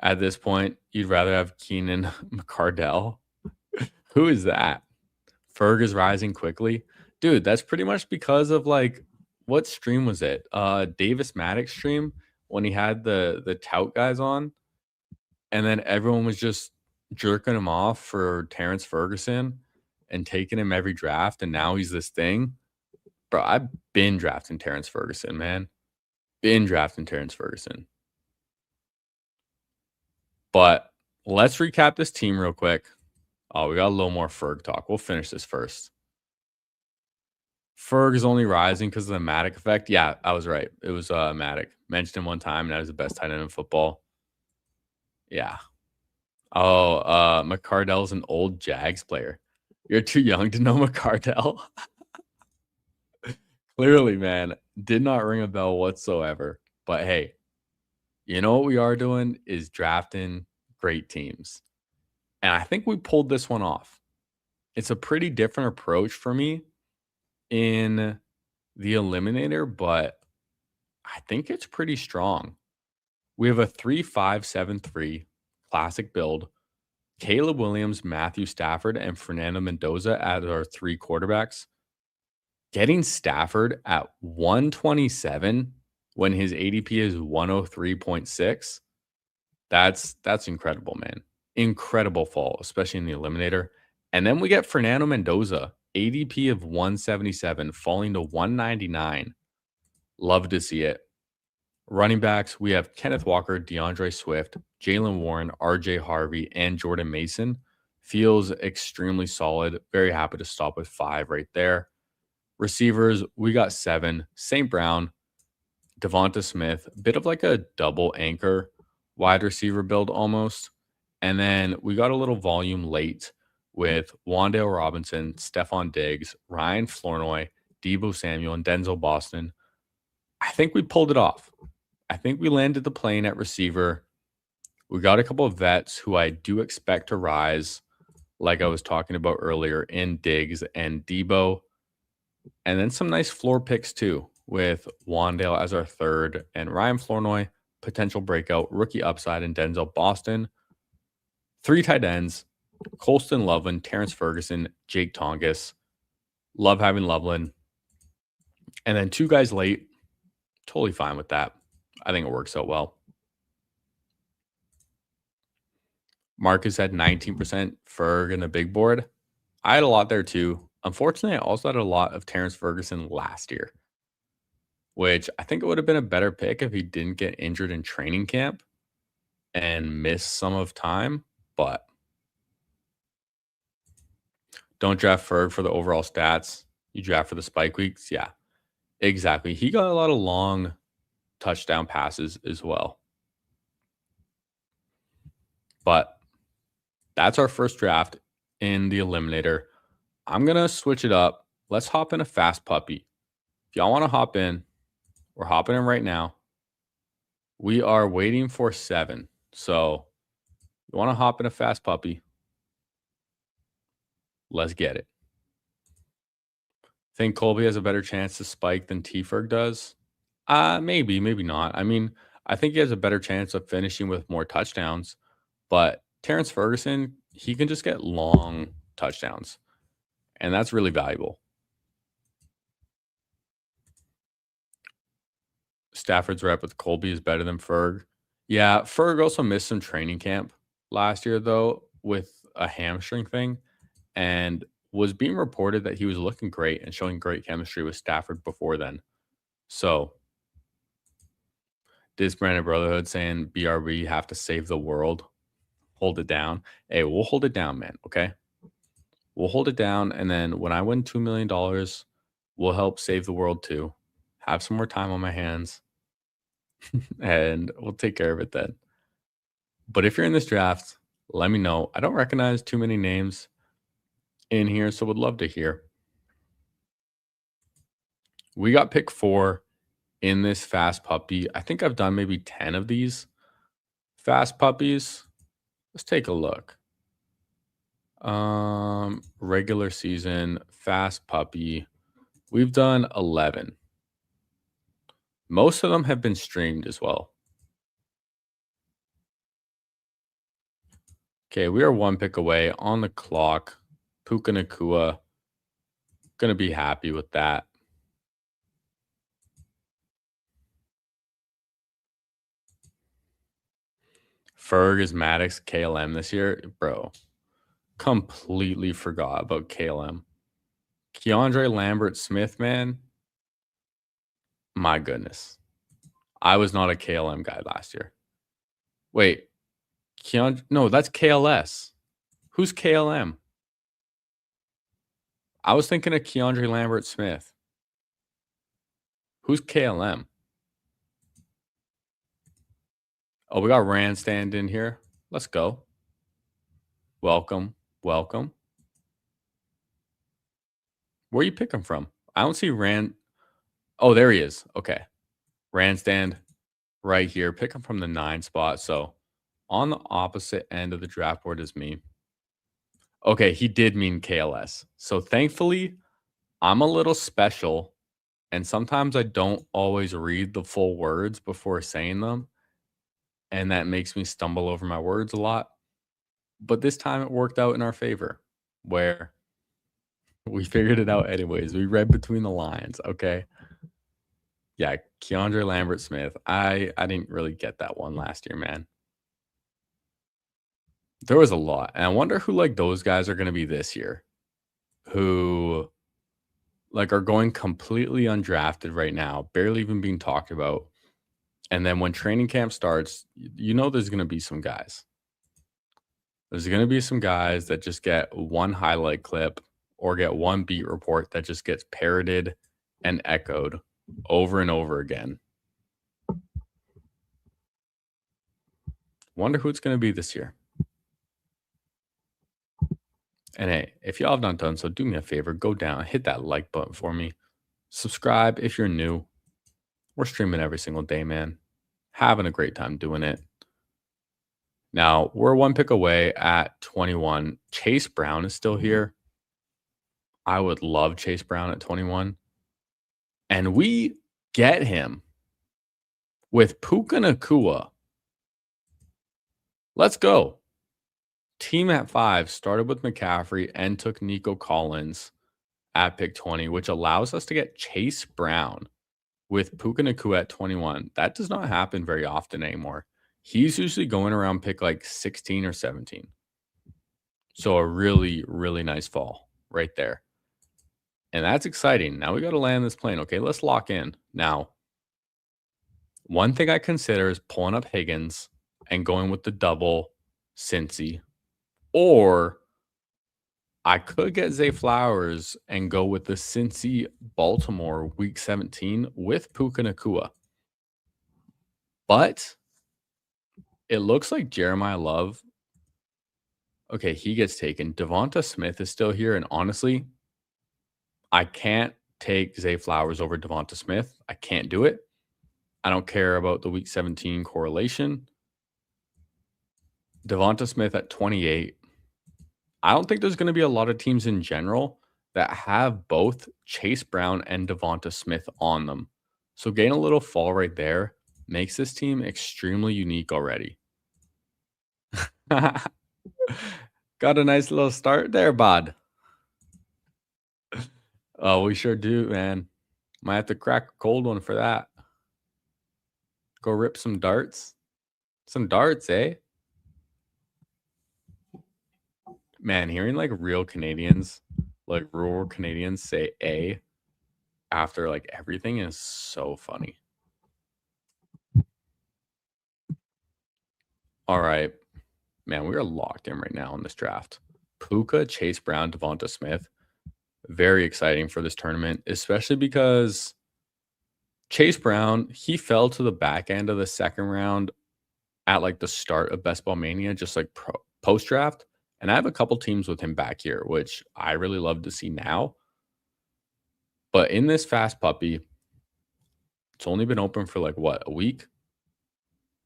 At this point, you'd rather have Keenan McCardell. Who is that? Ferg is rising quickly. Dude, that's pretty much because of like what stream was it? Davis Maddox stream when he had the tout guys on, and then everyone was just jerking him off for Terrence Ferguson and taking him every draft, and now he's this thing. Bro, I've been drafting Terrence Ferguson, man. Been drafting Terrence Ferguson. But let's recap this team real quick. Oh, we got a little more Ferg talk. We'll finish this first. Ferg is only rising because of the Maddox effect. Yeah, I was right. It was Maddox. Mentioned him one time, and that is the best tight end in football. Yeah. Oh, McCardell's an old Jags player. You're too young to know McCardell. Clearly, man, did not ring a bell whatsoever. But hey, you know what we are doing is drafting great teams. And I think we pulled this one off. It's a pretty different approach for me in the Eliminator, but I think it's pretty strong. We have a 3-5-7-3 classic build. Caleb Williams, Matthew Stafford, and Fernando Mendoza as our 3 quarterbacks. Getting Stafford at 127 when his ADP is 103.6, that's incredible, man. Incredible fall, especially in the Eliminator. And then we get Fernando Mendoza, ADP of 177, falling to 199. Love to see it. Running backs, we have Kenneth Walker, DeAndre Swift, Jalen Warren, RJ Harvey, and Jordan Mason. Feels extremely solid. Very happy to stop with 5 right there. Receivers, we got 7. St. Brown, Devonta Smith, bit of like a double anchor wide receiver build almost. And then we got a little volume late with Wandale Robinson, Stephon Diggs, Ryan Flournoy, Debo Samuel, and Denzel Boston. I think we pulled it off. I think we landed the plane at receiver. We got a couple of vets who I do expect to rise, like I was talking about earlier, in Diggs and Debo. And then some nice floor picks too, with Wandale as our third and Ryan Flournoy, potential breakout, rookie upside, and Denzel Boston. 3 tight ends, Colston Loveland, Terrence Ferguson, Jake Tongas. Love having Loveland. And then 2 guys late. Totally fine with that. I think it works out well. Marcus had 19%, Ferg, and the big board. I had a lot there too. Unfortunately, I also had a lot of Terrence Ferguson last year, which I think it would have been a better pick if he didn't get injured in training camp and miss some of time. But don't draft Ferg for the overall stats. You draft for the spike weeks. Yeah, exactly. He got a lot of long touchdown passes as well. But that's our first draft in the Eliminator. I'm going to switch it up. Let's hop in a fast puppy. If y'all want to hop in, we're hopping in right now. We are waiting for 7. So you want to hop in a fast puppy? Let's get it. Think Colby has a better chance to spike than T-Ferg does? Maybe, maybe not. I mean, I think he has a better chance of finishing with more touchdowns. But Terrence Ferguson, he can just get long touchdowns. And that's really valuable. Stafford's rep with Colby is better than Ferg. Yeah, Ferg also missed some training camp last year, though, with a hamstring thing, and was being reported that he was looking great and showing great chemistry with Stafford before then. So, Disbranded Brotherhood saying BRB have to save the world. Hold it down. Hey, we'll hold it down, man, okay? We'll hold it down, and then when I win $2 million, we'll help save the world too. Have some more time on my hands, and we'll take care of it then. But if you're in this draft, let me know. I don't recognize too many names in here, so would love to hear. We got pick 4 in this fast puppy. I think I've done maybe 10 of these fast puppies. Let's take a look. Regular season, fast puppy. We've done 11. Most of them have been streamed as well. Okay, we are 1 pick away on the clock. Puka Nakua. Gonna be happy with that. Ferg is Maddox KLM this year. Bro, completely forgot about KLM. Keandre Lambert Smith, man. My goodness. I was not a KLM guy last year. Wait. No, that's KLS. Who's KLM? I was thinking of Keandre Lambert Smith. Who's KLM? Oh, we got Randstand in here. Let's go. Welcome. Welcome. Where are you picking from? I don't see Rand. Oh, there he is. Okay. Randstand right here. Pick him from the 9 spot. So on the opposite end of the draft board is me. Okay, he did mean KLS. So thankfully, I'm a little special. And sometimes I don't always read the full words before saying them. And that makes me stumble over my words a lot. But this time it worked out in our favor, where we figured it out anyways. We read between the lines, okay? Yeah, Keandre Lambert Smith. I didn't really get that one last year, man. There was a lot. And I wonder who like those guys are going to be this year, who like are going completely undrafted right now, barely even being talked about. And then when training camp starts, you know there's going to be some guys There's going to be some guys that just get one highlight clip or get one beat report that just gets parroted and echoed over and over again. Wonder who it's going to be this year. And hey, if y'all have not done so, do me a favor, go down, hit that like button for me. Subscribe if you're new. We're streaming every single day, man. Having a great time doing it. Now, we're one pick away at 21. Chase Brown is still here. I would love Chase Brown at 21. And we get him with Puka Nacua. Let's go. Team at 5 started with McCaffrey and took Nico Collins at pick 20, which allows us to get Chase Brown with Puka Nacua at 21. That does not happen very often anymore. He's usually going around pick like 16 or 17. So a really, really nice fall right there. And that's exciting. Now we got to land this plane. Okay, let's lock in. Now, one thing I consider is pulling up Higgins and going with the double Cincy. Or I could get Zay Flowers and go with the Cincy Baltimore week 17 with Puka Nacua. But it looks like Jeremiah Love. Okay, he gets taken. Devonta Smith is still here. And honestly, I can't take Zay Flowers over Devonta Smith. I can't do it. I don't care about the week 17 correlation. Devonta Smith at 28. I don't think there's going to be a lot of teams in general that have both Chase Brown and Devonta Smith on them. So getting a little fall right there makes this team extremely unique already. Got a nice little start there, bud. Oh, we sure do, man. Might have to crack a cold one for that. Go rip some darts. Some darts, eh? Man, hearing like real Canadians, like rural Canadians say A after like everything is so funny. All right. Man, we are locked in right now in this draft. Puka, Chase Brown, Devonta Smith. Very exciting for this tournament, especially because Chase Brown, he fell to the back end of the second round at like the start of Best Ball Mania, just like post draft. And I have a couple teams with him back here, which I really love to see now. But in this fast puppy, it's only been open for like what, a week?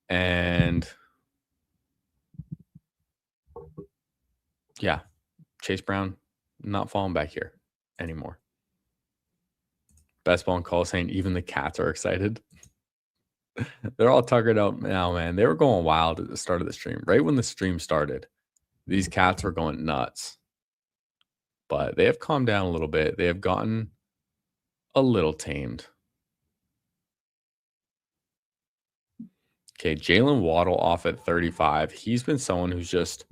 And yeah, Chase Brown not falling back here anymore. Best Ball and Call saying even the cats are excited. They're all tuckered out now, man. They were going wild at the start of the stream. Right when the stream started, these cats were going nuts. But they have calmed down a little bit. They have gotten a little tamed. Okay, Jalen Waddle off at 35. He's been someone who's just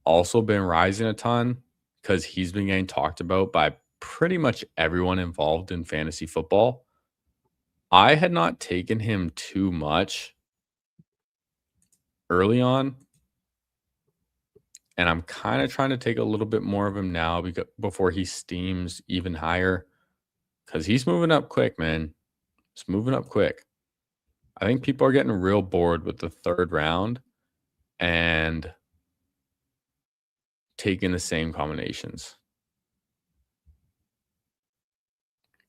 also been rising a ton because he's been getting talked about by pretty much everyone involved in fantasy football. I had not taken him too much early on, and I'm kind of trying to take a little bit more of him now before he steams even higher because he's moving up quick, man. He's moving up quick. I think people are getting real bored with the third round and taking the same combinations.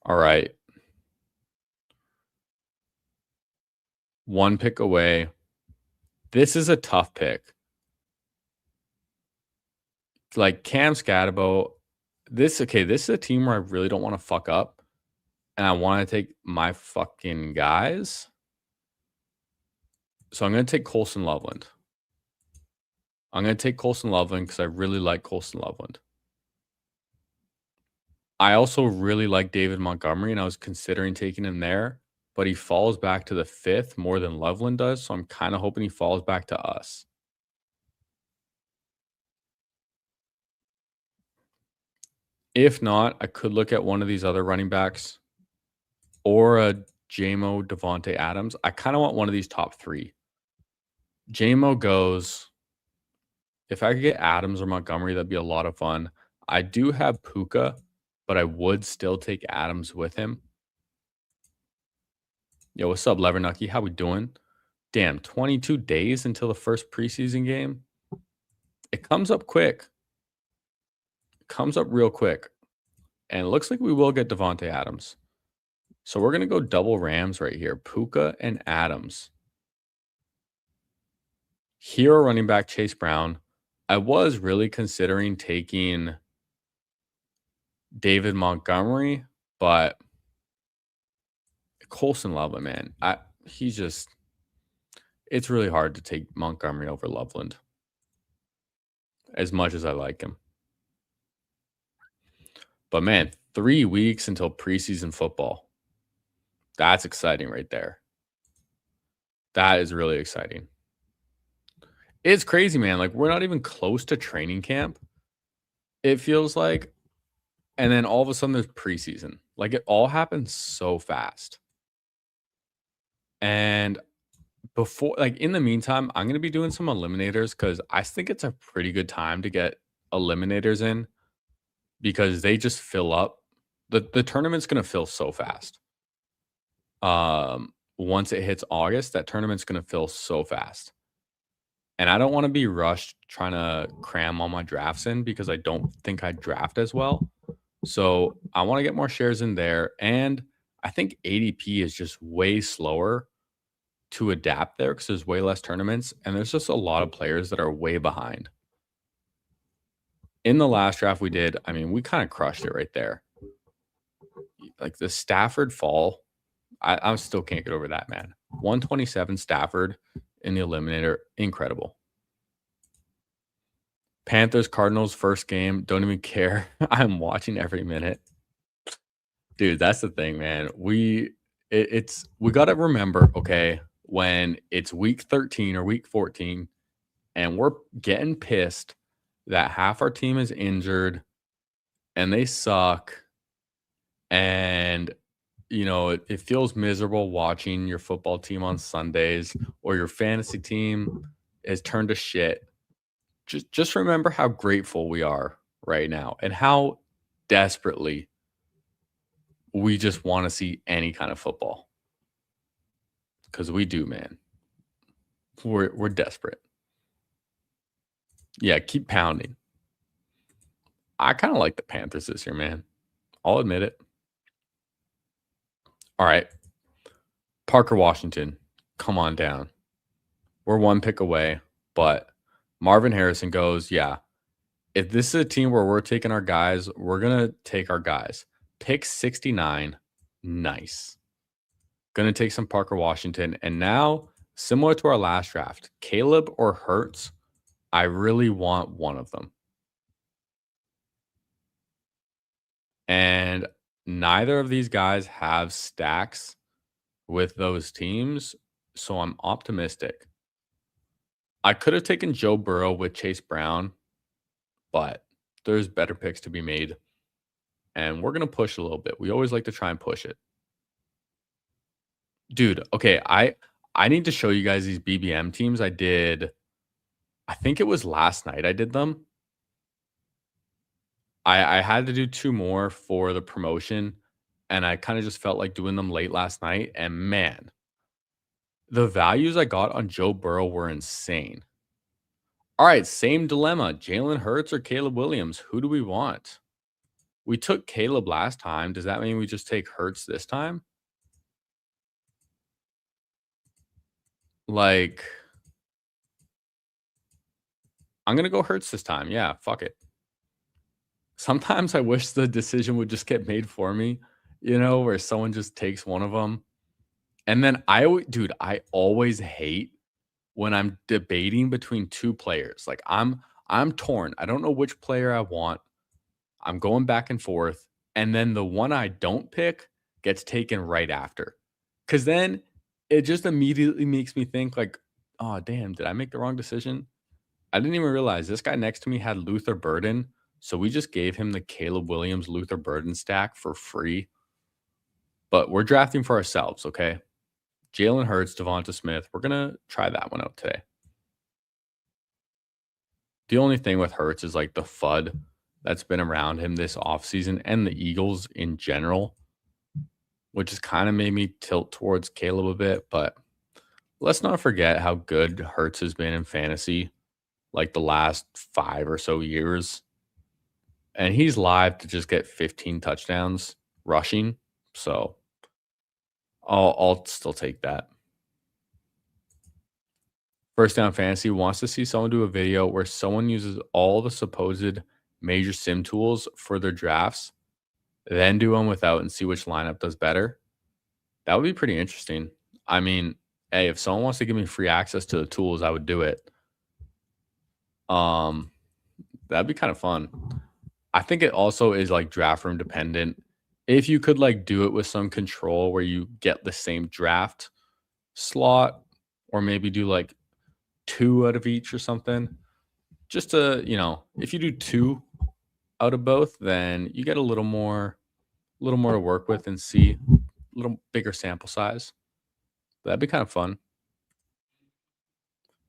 All right. One pick away. This is a tough pick. Like Cam Scatabo, this is a team where I really don't want to fuck up. And I want to take my fucking guys. So I'm going to take Colson Loveland. I'm going to take Colson Loveland because I really like Colson Loveland. I also really like David Montgomery, and I was considering taking him there. But he falls back to the 5th more than Loveland does. So I'm kind of hoping he falls back to us. If not, I could look at one of these other running backs or a JMO Devontae Adams. I kind of want one of these top 3. JMO goes If I could get Adams or Montgomery, that'd be a lot of fun. I do have Puka, but I would still take Adams with him. Yo, what's up, Levernucky? How we doing? Damn, 22 days until the first preseason game. It comes up quick. It comes up real quick. And it looks like we will get Devontae Adams. So we're going to go double Rams right here. Puka and Adams. Hero running back Chase Brown. I was really considering taking David Montgomery, but Colson Loveland, man, it's really hard to take Montgomery over Loveland as much as I like him. But man, 3 weeks until preseason football. That's exciting right there. That is really exciting. It's crazy, man. Like, we're not even close to training camp, it feels like. And then all of a sudden there's preseason. Like, it all happens so fast. And before, like, in the meantime, I'm going to be doing some eliminators because I think it's a pretty good time to get eliminators in because they just fill up. The tournament's going to fill so fast. Once it hits August, that tournament's going to fill so fast. And I don't want to be rushed trying to cram all my drafts in because I don't think I draft as well. So I want to get more shares in there. And I think ADP is just way slower to adapt there because there's way less tournaments. And there's just a lot of players that are way behind. In the last draft we did, I mean, we kind of crushed it right there. Like the Stafford fall, I still can't get over that, man. 127 Stafford in the eliminator, incredible. Panthers Cardinals first game, don't even care. I'm watching every minute. Dude, that's the thing, man. We got to remember, okay, when it's week 13 or week 14 and we're getting pissed that half our team is injured and they suck and you know, it feels miserable watching your football team on Sundays or your fantasy team is turned to shit. Just remember how grateful we are right now and how desperately we just want to see any kind of football. Because we do, man. We're desperate. Yeah, keep pounding. I kind of like the Panthers this year, man. I'll admit it. All right. Parker Washington, come on down. We're one pick away, but Marvin Harrison goes, yeah, if this is a team where we're taking our guys, we're going to take our guys. Pick 69, nice. Going to take some Parker Washington. And now, similar to our last draft, Caleb or Hurts, I really want one of them. And neither of these guys have stacks with those teams, so I'm optimistic. I could have taken Joe Burrow with Chase Brown, but there's better picks to be made. And we're going to push a little bit. We always like to try and push it. Dude, okay, I need to show you guys these BBM teams I did. I think it was last night I did them. I had to do 2 more for the promotion, and I kind of just felt like doing them late last night. And man, the values I got on Joe Burrow were insane. All right, same dilemma. Jalen Hurts or Caleb Williams? Who do we want? We took Caleb last time. Does that mean we just take Hurts this time? Like, I'm going to go Hurts this time. Yeah, fuck it. Sometimes I wish the decision would just get made for me, you know, where someone just takes one of them. And then I always hate when I'm debating between 2 players. Like I'm torn. I don't know which player I want. I'm going back and forth. And then the one I don't pick gets taken right after. Cause then it just immediately makes me think like, oh damn, did I make the wrong decision? I didn't even realize this guy next to me had Luther Burden. So we just gave him the Caleb Williams Luther Burden stack for free. But we're drafting for ourselves, okay? Jalen Hurts, Devonta Smith. We're going to try that one out today. The only thing with Hurts is like the FUD that's been around him this offseason and the Eagles in general, which has kind of made me tilt towards Caleb a bit. But let's not forget how good Hurts has been in fantasy like the last 5 or so years. And he's live to just get 15 touchdowns rushing. So I'll still take that. First Down Fantasy wants to see someone do a video where someone uses all the supposed major sim tools for their drafts, then do one without and see which lineup does better. That would be pretty interesting. I mean, hey, if someone wants to give me free access to the tools, I would do it. That'd be kind of fun. I think it also is like draft room dependent. If you could like do it with some control where you get the same draft slot, or maybe do like 2 out of each or something, just to, if you do 2 out of both, then you get a little more to work with and see a little bigger sample size. That'd be kind of fun.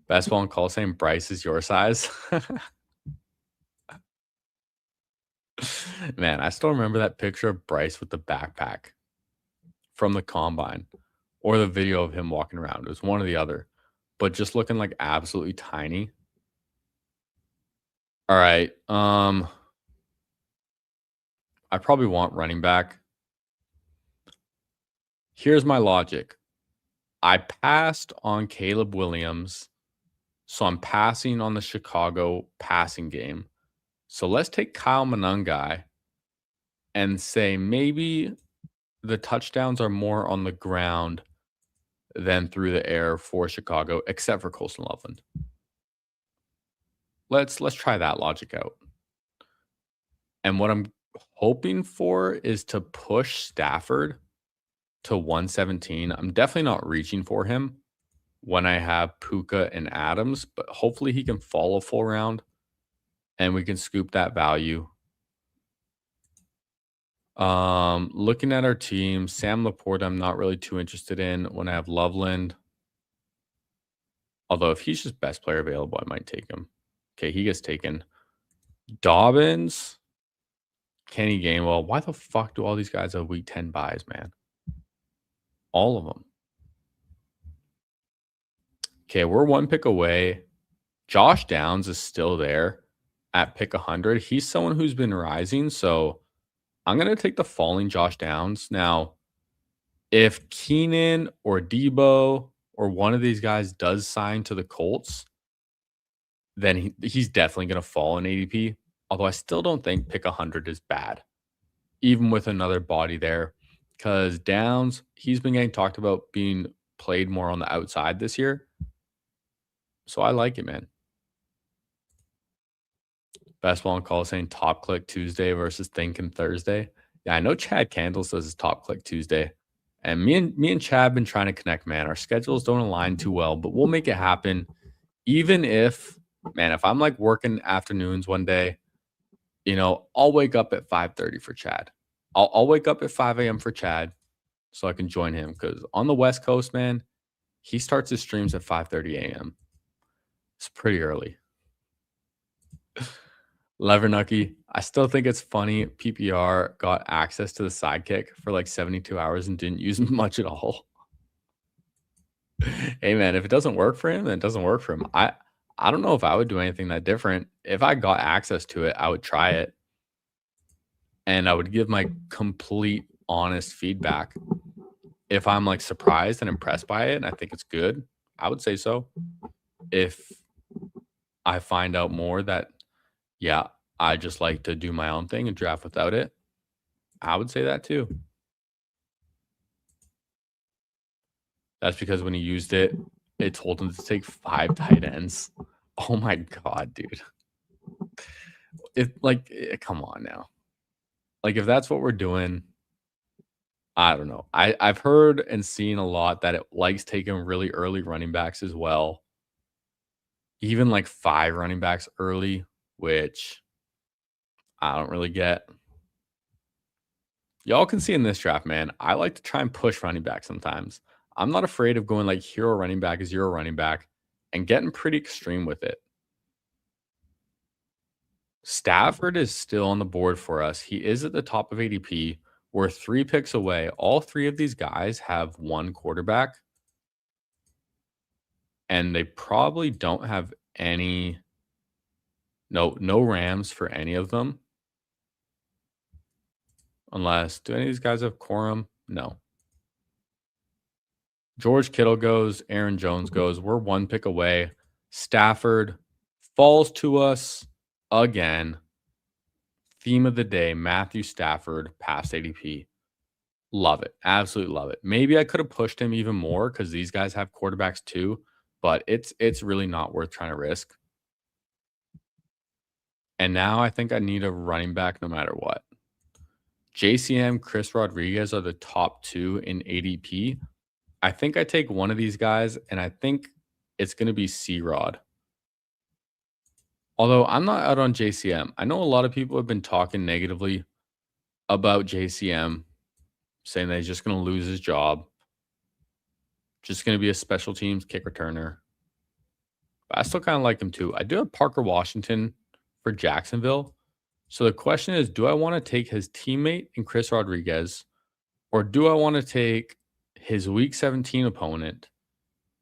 Basketball and call saying Bryce is your size. Man, I still remember that picture of Bryce with the backpack from the combine, or the video of him walking around. It was one or the other, but just looking like absolutely tiny. All right. I probably want running back. Here's my logic. I passed on Caleb Williams, so I'm passing on the Chicago passing game. So let's take Kyle Monangai and say maybe the touchdowns are more on the ground than through the air for Chicago, except for Colston Loveland. Let's try that logic out. And what I'm hoping for is to push Stafford to 117. I'm definitely not reaching for him when I have Puka and Adams, but hopefully he can fall a full round and we can scoop that value. Looking at our team, Sam Laporte, I'm not really too interested in when I have Loveland. Although if he's just best player available, I might take him. Okay, he gets taken. Dobbins, Kenny Gainwell. Why the fuck do all these guys have week 10 buys, man? All of them. Okay, we're 1 pick away. Josh Downs is still there at pick 100. He's someone who's been rising, so I'm going to take the falling Josh Downs. Now, if Keenan or Debo or one of these guys does sign to the Colts, then he's definitely going to fall in ADP. Although I still don't think pick 100 is bad, even with another body there. Because Downs, he's been getting talked about being played more on the outside this year. So I like it, man. Basketball and Call saying Top Click Tuesday versus Thinking Thursday. Yeah, I know Chad Candles does his Top Click Tuesday. And me and Chad have been trying to connect, man. Our schedules don't align too well, but we'll make it happen. Even if, man, if I'm like working afternoons one day, I'll wake up at 5:30 for Chad. I'll wake up at 5 a.m. for Chad so I can join him, because on the West Coast, man, he starts his streams at 5:30 a.m. It's pretty early. Levernucky, I still think it's funny PPR got access to the sidekick for like 72 hours and didn't use much at all. Hey, man, if it doesn't work for him, then it doesn't work for him. I don't know if I would do anything that different. If I got access to it, I would try it. And I would give my complete honest feedback. If I'm like surprised and impressed by it and I think it's good, I would say so. If I find out more that, yeah, I just like to do my own thing and draft without it, I would say that too. That's because when he used it, it told him to take 5 tight ends. Oh my God, dude. Come on now. Like, if that's what we're doing, I don't know. I've heard and seen a lot that it likes taking really early running backs as well. Even like 5 running backs early, which I don't really get. Y'all can see in this draft, man, I like to try and push running back sometimes. I'm not afraid of going like hero running back, 0 running back, and getting pretty extreme with it. Stafford is still on the board for us. He is at the top of ADP. We're 3 picks away. All 3 of these guys have one quarterback, and they probably don't have any no Rams for any of them. Unless do any of these guys have Corum? No. George Kittle goes, Aaron Jones goes. We're 1 pick away. Stafford falls to us again. Theme of the day, Matthew Stafford, past ADP. Love it. Absolutely love it. Maybe I could have pushed him even more because these guys have quarterbacks too, but it's really not worth trying to risk. And now I think I need a running back no matter what. JCM, Chris Rodriguez are the top 2 in ADP. I think I take one of these guys, and I think it's going to be C-Rod. Although I'm not out on JCM. I know a lot of people have been talking negatively about JCM, saying that he's just going to lose his job. Just going to be a special teams kick returner. But I still kind of like him too. I do have Parker Washington for Jacksonville. So the question is, do I want to take his teammate in Chris Rodriguez, or do I want to take his Week 17 opponent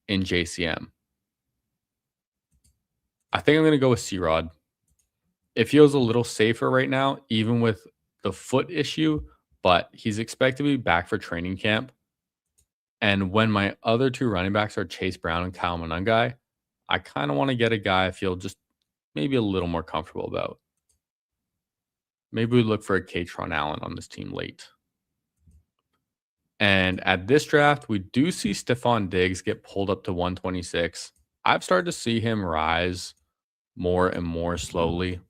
in JCM? I think I'm going to go with C-Rod. It feels a little safer right now, even with the foot issue, but he's expected to be back for training camp. And when my other 2 running backs are Chase Brown and Kyle Monangai, I kind of want to get a guy I feel just maybe a little more comfortable about. Maybe we look for a Katron Allen on this team late. And at this draft, we do see Stephon Diggs get pulled up to 126. I've started to see him rise more and more slowly.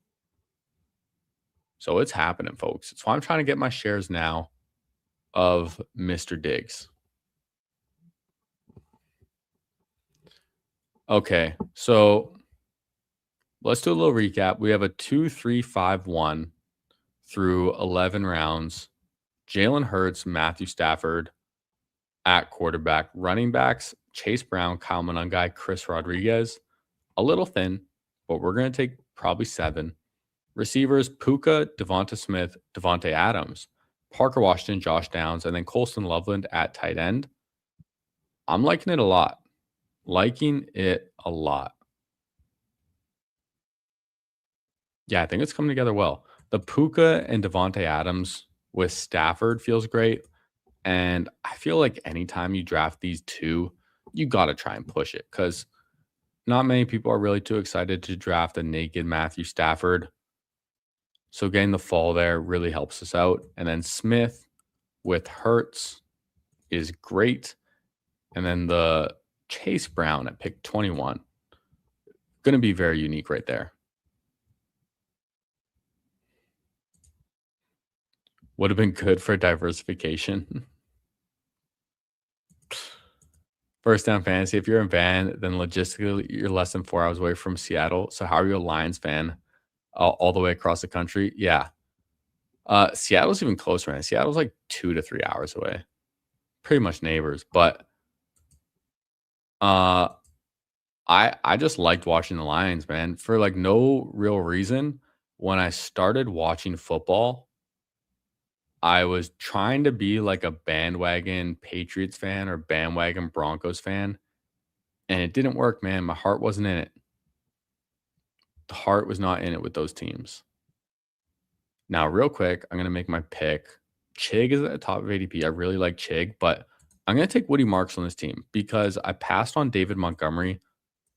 So it's happening, folks. That's why I'm trying to get my shares now of Mr. Diggs. Okay, so let's do a little recap. We have a 2-3-5-1 through 11 rounds. Jalen Hurts, Matthew Stafford at quarterback. Running backs, Chase Brown, Kyle Monangai, Chris Rodriguez. A little thin, but we're going to take probably 7. Receivers, Puka, Devonta Smith, Devontae Adams, Parker Washington, Josh Downs, and then Colston Loveland at tight end. I'm liking it a lot. Yeah, I think it's coming together well. The Puka and Devontae Adams with Stafford feels great. And I feel like anytime you draft these 2, you got to try and push it because not many people are really too excited to draft a naked Matthew Stafford. So getting the fall there really helps us out. And then Smith with Hurts is great. And then the Chase Brown at pick 21. Going to be very unique right there. Would have been good for diversification. First down fantasy. If you're in Van, then logistically you're less than 4 hours away from Seattle. So how are you a Lions fan all the way across the country? Yeah. Seattle's even closer, man. Seattle's like 2 to 3 hours away. Pretty much neighbors. But I just liked watching the Lions, man. For like no real reason. When I started watching football, I was trying to be like a bandwagon Patriots fan or bandwagon Broncos fan, and it didn't work, man. My heart wasn't in it. The heart was not in it with those teams. Now, real quick, I'm going to make my pick. Chig is at the top of ADP. I really like Chig, but I'm going to take Woody Marks on this team because I passed on David Montgomery.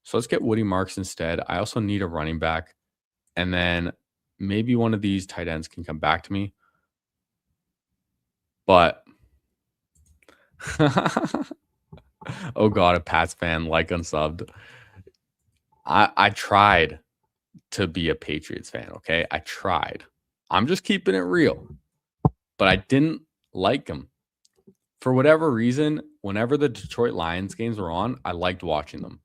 So let's get Woody Marks instead. I also need a running back, and then maybe one of these tight ends can come back to me. But oh god, a Pats fan like unsubbed. I tried to be a Patriots fan, okay? I tried. I'm just keeping it real. But I didn't like them. For whatever reason, whenever the Detroit Lions games were on, I liked watching them.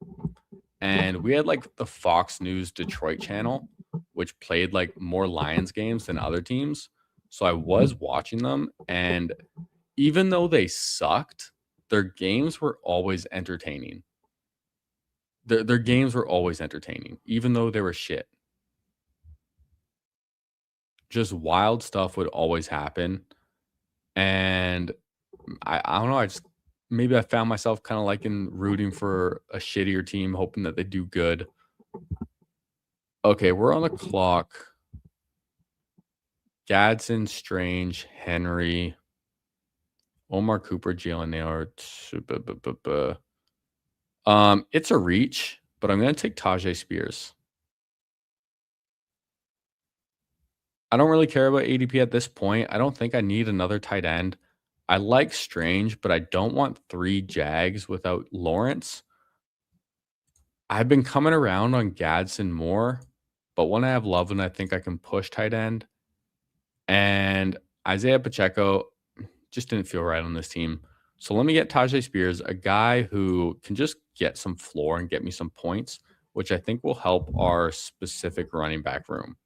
And we had like the Fox News Detroit channel, which played like more Lions games than other teams. So I was watching them, and even though they sucked, their games were always entertaining. Their games were always entertaining, even though they were shit. just wild stuff would always happen. And I don't know, I just maybe I found myself kind of like in rooting for a shittier team, hoping that they do good. Okay, we're on the clock. Gadsden, Strange, Henry, Omar Cooper, Jalen Nailor. It's a reach, but I'm gonna take Tajay Spears. I don't really care about ADP at this point. I don't think I need another tight end. I like Strange, but I don't want 3 Jags without Lawrence. I've been coming around on Gadsden more, but when I have Loveland, I think I can push tight end. And Isaiah Pacheco just didn't feel right on this team. So let me get Tajay Spears, a guy who can just get some floor and get me some points, which I think will help our specific running back room.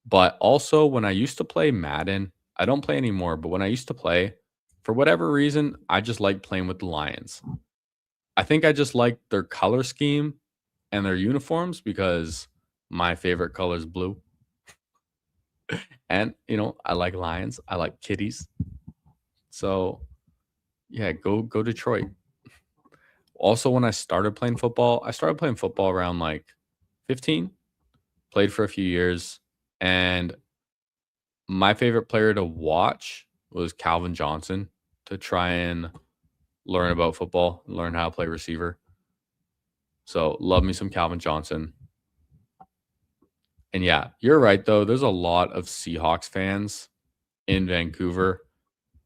But also, when I used to play Madden, I don't play anymore, but when I used to play, for whatever reason, I just like playing with the Lions. I think I just like their color scheme and their uniforms because my favorite color is blue. And, I like lions. I like kitties. So, yeah, go Detroit. Also, when I started playing football, I started playing football around like 15, played for a few years, and my favorite player to watch was Calvin Johnson to try and learn about football, learn how to play receiver. So, love me some Calvin Johnson. And yeah, you're right though. There's a lot of Seahawks fans in Vancouver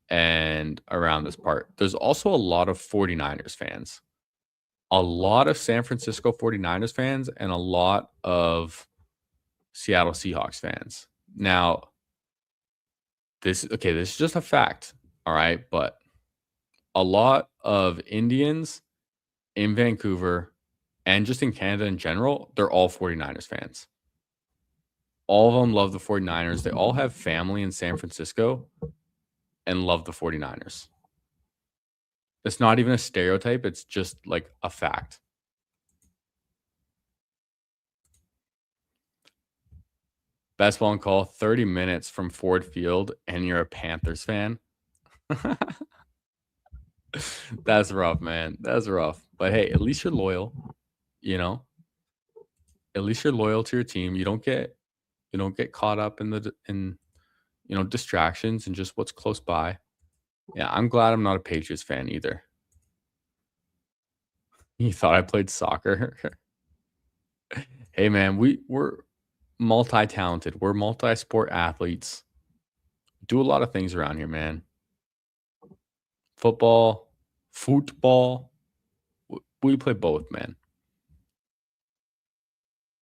and around this part. There's also a lot of 49ers fans. A lot of San Francisco 49ers fans and a lot of Seattle Seahawks fans. Now, this is just a fact, all right? But a lot of Indians in Vancouver and just in Canada in general, they're all 49ers fans. All of them love the 49ers. They all have family in San Francisco and love the 49ers. It's not even a stereotype, it's just like a fact. Best ball and call, 30 minutes from Ford Field, and you're a Panthers fan. That's rough, man. That's rough. But hey, at least you're loyal, you know? At least you're loyal to your team. You don't get caught up in distractions and just what's close by. Yeah, I'm glad I'm not a Patriots fan either. You thought I played soccer? Hey man, we're multi-talented. We're multi-sport athletes. Do a lot of things around here, man. Football. We play both, man.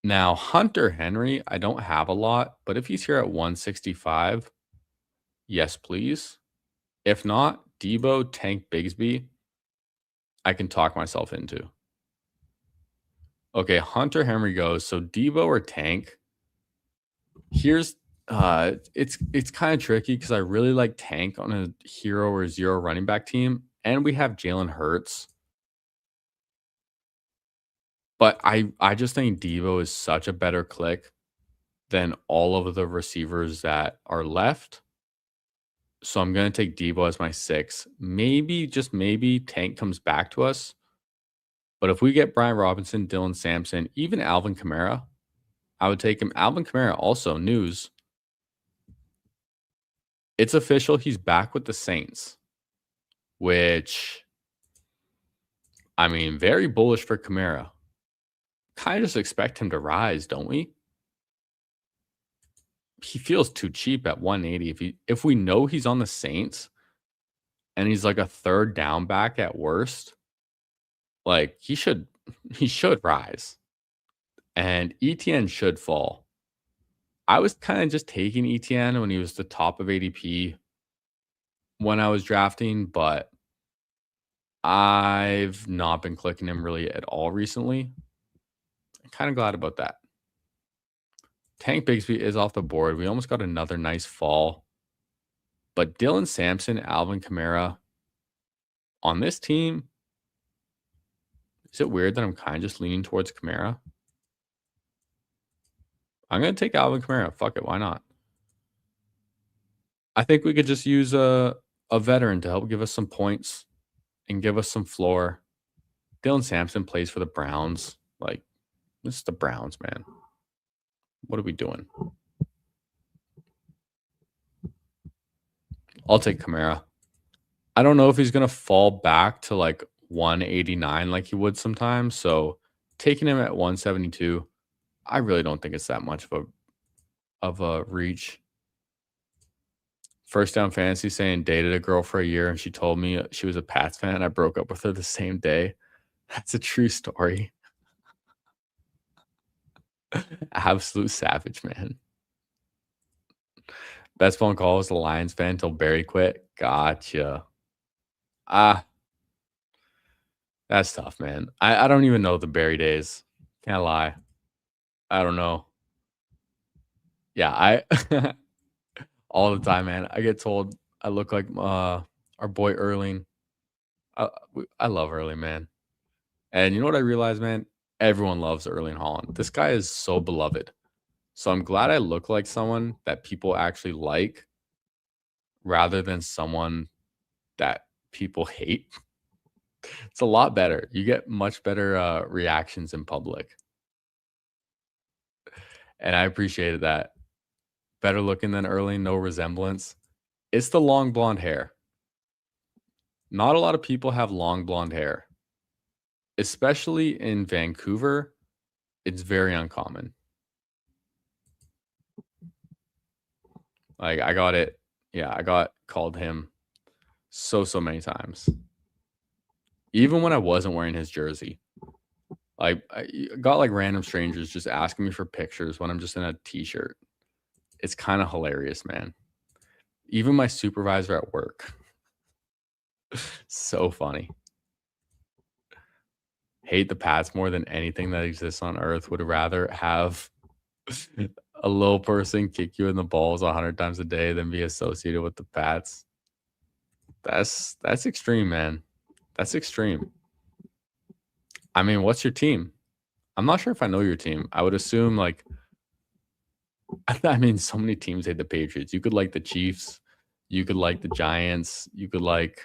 Now, Hunter Henry, I don't have a lot, but if he's here at 165, yes, please. If not, Debo, Tank, Bigsby, I can talk myself into. Okay, Hunter Henry goes. So Debo or Tank. Here's it's kind of tricky because I really like Tank on a hero or zero running back team, and we have Jalen Hurts. But I just think Debo is such a better click than all of the receivers that are left. So I'm gonna take Debo as my 6. Maybe, just maybe, Tank comes back to us. But if we get Brian Robinson, Dylan Sampson, even Alvin Kamara, I would take him. Alvin Kamara also news. It's official. He's back with the Saints, which, I mean, very bullish for Kamara. Kind of just expect him to rise, don't we? He feels too cheap at 180. If we know he's on the Saints and he's like a third down back at worst, like he should rise. And ETN should fall. I was kind of just taking ETN when he was the top of ADP when I was drafting, but I've not been clicking him really at all recently. I'm kind of glad about that. Tank Bigsby is off the board. We almost got another nice fall. But Dylan Sampson, Alvin Kamara on this team, is it weird that I'm kind of just leaning towards Kamara? I'm gonna take Alvin Kamara. Fuck it, why not? I think we could just use a veteran to help give us some points and give us some floor. Dylan Sampson plays for the Browns. Like, this is the Browns, man. What are we doing? I'll take Kamara. I don't know if he's gonna fall back to like 189 like he would sometimes. So taking him at 172, I really don't think it's that much of a reach. First Down Fantasy saying dated a girl for a year and she told me she was a Pats fan. I broke up with her the same day. That's a true story. Absolute savage, man. Best phone call was the Lions fan until Barry quit. Gotcha. Ah, that's tough, man. I don't even know the Barry days. Can't lie. I don't know. Yeah, I all the time, man. I get told I look like our boy Erling. I love Erling, man. And you know what I realized, man? Everyone loves Erling Haaland. This guy is so beloved. So I'm glad I look like someone that people actually like rather than someone that people hate. It's a lot better. You get much better reactions in public. And I appreciated that. Better looking than Erling, no resemblance. It's the long blonde hair. Not a lot of people have long blonde hair, especially in Vancouver. It's very uncommon. Like I got it. Yeah, I got called him so many times. Even when I wasn't wearing his jersey. Like I got like random strangers just asking me for pictures when I'm just in a t-shirt. It's kind of hilarious, man. Even my supervisor at work. So funny. Hate the Pats more than anything that exists on earth. Would rather have a little person kick you in the balls 100 times a day than be associated with the Pats. That's extreme, man. That's extreme. I mean, what's your team? I'm not sure if I know your team. I would assume like I mean, so many teams hate the Patriots. You could like the Chiefs, you could like the Giants, you could like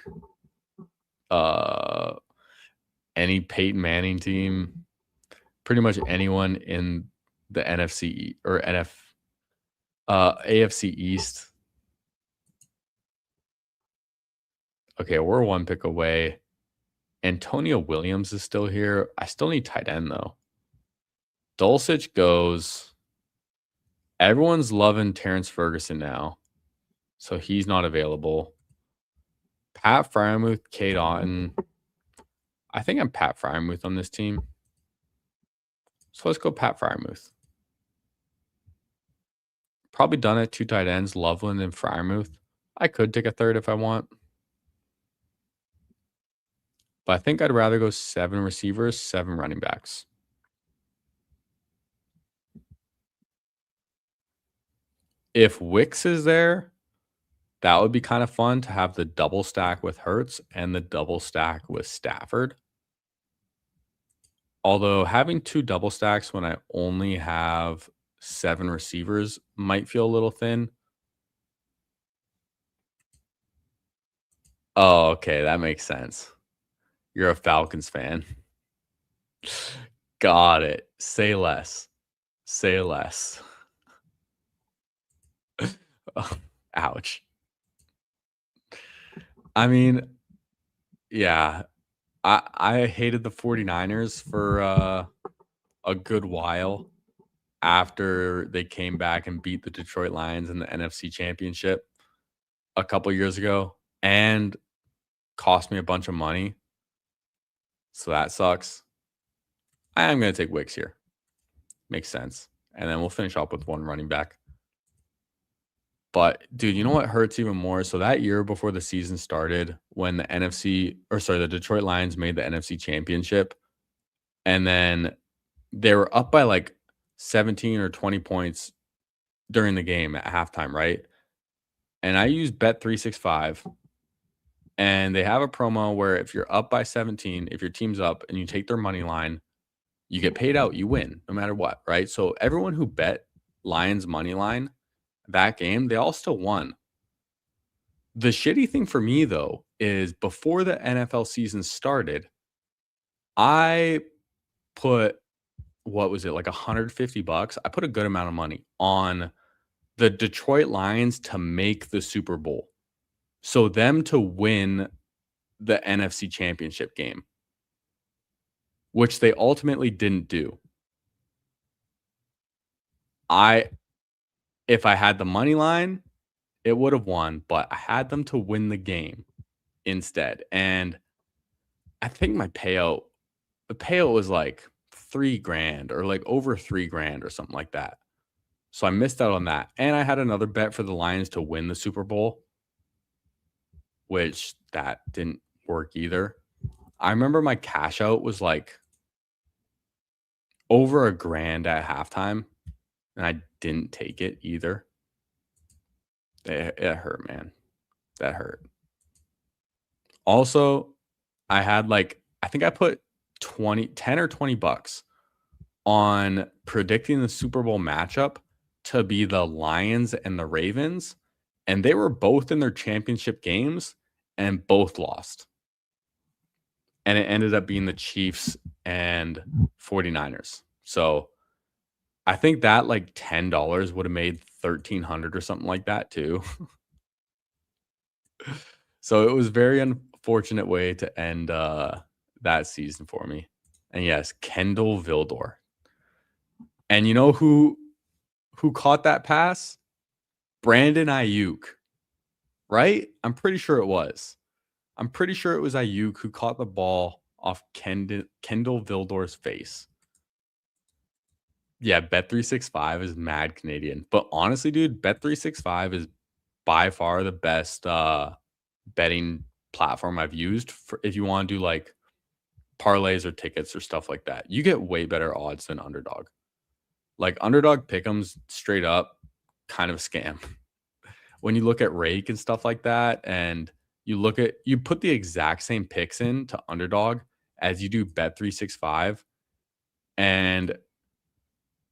uh any Peyton Manning team, pretty much anyone in the NFC or AFC East. Okay, we're one pick away. Antonio Williams is still here. I still need tight end though. Dulcich goes. Everyone's loving Terrence Ferguson now, so he's not available. Pat Freiermuth, Kate Otten. I think I'm Pat Freiermuth on this team. So let's go Pat Freiermuth. Probably done it. 2 tight ends, Loveland and Freiermuth. I could take a third if I want. But I think I'd rather go 7 receivers, 7 running backs. If Wicks is there, that would be kind of fun to have the double stack with Hurts and the double stack with Stafford. Although having 2 double stacks when I only have 7 receivers might feel a little thin. Oh, okay, that makes sense. You're a Falcons fan. Got it. Say less. Say less. Ouch. I mean, yeah. I hated the 49ers for a good while after they came back and beat the Detroit Lions in the NFC Championship a couple years ago and cost me a bunch of money. So that sucks. I am going to take Wicks here. Makes sense. And then we'll finish up with 1 running back. But, dude, you know what hurts even more? So that year before the season started, when the Detroit Lions made the NFC Championship, and then they were up by like 17 or 20 points during the game at halftime, right? And I used Bet365, and they have a promo where if you're up by 17, if your team's up and you take their money line, you get paid out, you win no matter what, right? So everyone who bet Lions money line that game, they all still won. The shitty thing for me though is before the NFL season started, I put what was it, like $150? I put a good amount of money on the Detroit Lions to make the Super Bowl. So them to win the NFC Championship game, which they ultimately didn't do. If I had the money line, it would have won, but I had them to win the game instead. And I think the payout was like $3,000 or like over $3,000 or something like that. So I missed out on that. And I had another bet for the Lions to win the Super Bowl, which that didn't work either. I remember my cash out was like over $1,000 at halftime, and I didn't take it either. It hurt, man. That hurt. Also, I had I think I put 10 or $20 on predicting the Super Bowl matchup to be the Lions and the Ravens, and they were both in their championship games and both lost. And it ended up being the Chiefs and 49ers. So I think that like $10 would have made 1,300 or something like that too. So it was very unfortunate way to end that season for me. And yes, Kendall Vildor. And you know who caught that pass? Brandon Ayuk. Right? I'm pretty sure it was. I'm pretty sure it was Ayuk who caught the ball off Kendall Vildor's face. Yeah, Bet365 is mad Canadian. But honestly, dude, Bet365 is by far the best betting platform I've used for if you want to do like parlays or tickets or stuff like that. You get way better odds than Underdog. Like Underdog Pick'em's straight up kind of a scam. When you look at Rake and stuff like that, and you put the exact same picks in to Underdog as you do Bet365, and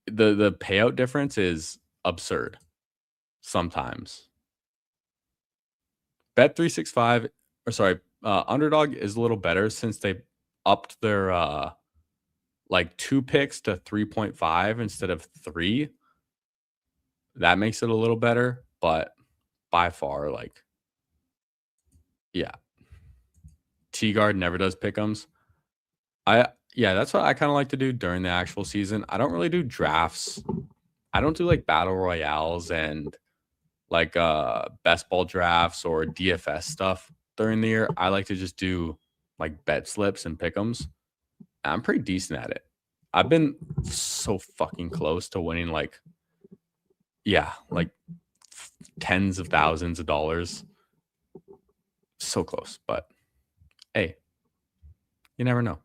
the payout difference is absurd sometimes. Bet365, or sorry, Underdog is a little better since they upped their like 2 picks to 3.5 instead of 3. That makes it a little better, but by far, like, yeah. T-Guard never does pick'ems. Yeah, that's what I kind of like to do during the actual season. I don't really do drafts. I don't do like battle royales and like best ball drafts or DFS stuff during the year. I like to just do like bet slips and pick'ems. I'm pretty decent at it. I've been so fucking close to winning like tens of thousands of dollars. So close, but hey, you never know.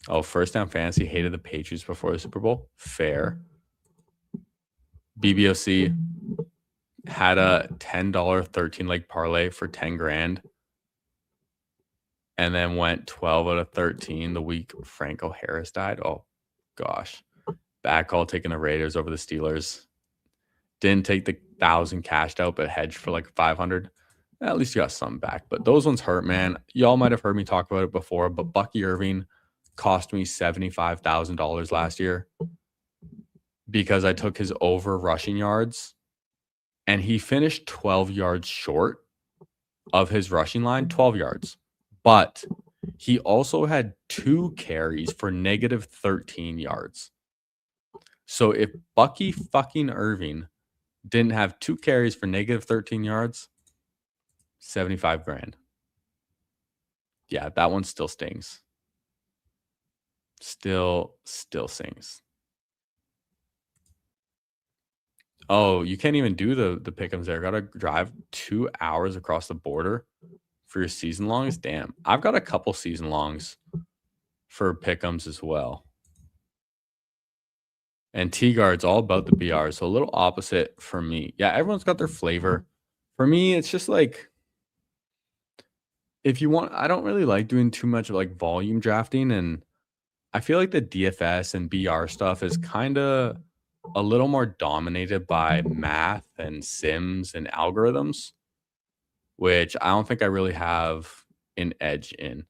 Oh, First Down Fantasy hated the Patriots before the Super Bowl. Fair. BBOC had a $10 13 leg parlay for 10 grand and then went 12 out of 13 the week Franco Harris died. Oh, gosh. Bad call taking the Raiders over the Steelers. Didn't take the 1,000 cashed out, but hedged for like 500. At least you got some back. But those ones hurt, man. Y'all might have heard me talk about it before, but Bucky Irving cost me $75,000 last year because I took his over rushing yards, and he finished 12 yards short of his rushing line, 12 yards. But he also had 2 carries for negative 13 yards. So if Bucky fucking Irving didn't have 2 carries for negative 13 yards, 75 grand. Yeah, that one still stings. Still stings. Oh, you can't even do the pick'ems there. Got to drive 2 hours across the border for your season longs. Damn, I've got a couple season longs for pick'ems as well. And T-Guard's all about the BR, so a little opposite for me. Yeah, everyone's got their flavor. For me, it's just like if you want, I don't really like doing too much of like volume drafting, and I feel like the DFS and BR stuff is kind of a little more dominated by math and sims and algorithms, which I don't think I really have an edge in.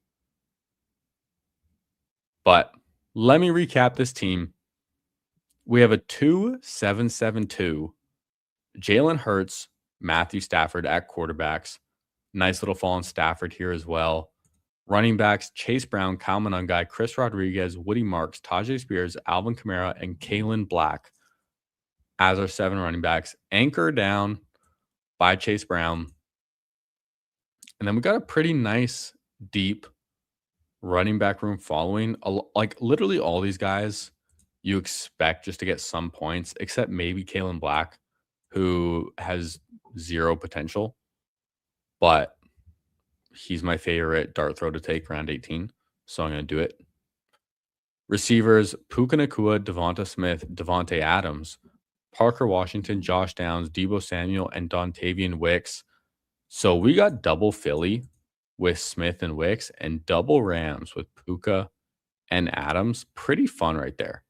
But let me recap this team. We have a 2-7-7-2. Jalen Hurts, Matthew Stafford at quarterbacks. Nice little fall on Stafford here as well. Running backs, Chase Brown, Kyle Monangai, Chris Rodriguez, Woody Marks, Tajay Spears, Alvin Kamara, and Kalen Black as our 7 running backs. Anchor down by Chase Brown. And then we got a pretty nice, deep running back room following. Like literally all these guys you expect just to get some points, except maybe Kalen Black, who has 0 potential. But he's my favorite dart throw to take round 18, so I'm going to do it. Receivers, Puka Nacua, Devonta Smith, Devontae Adams, Parker Washington, Josh Downs, Deebo Samuel, and Dontavian Wicks. So we got double Philly with Smith and Wicks and double Rams with Puka and Adams. Pretty fun right there.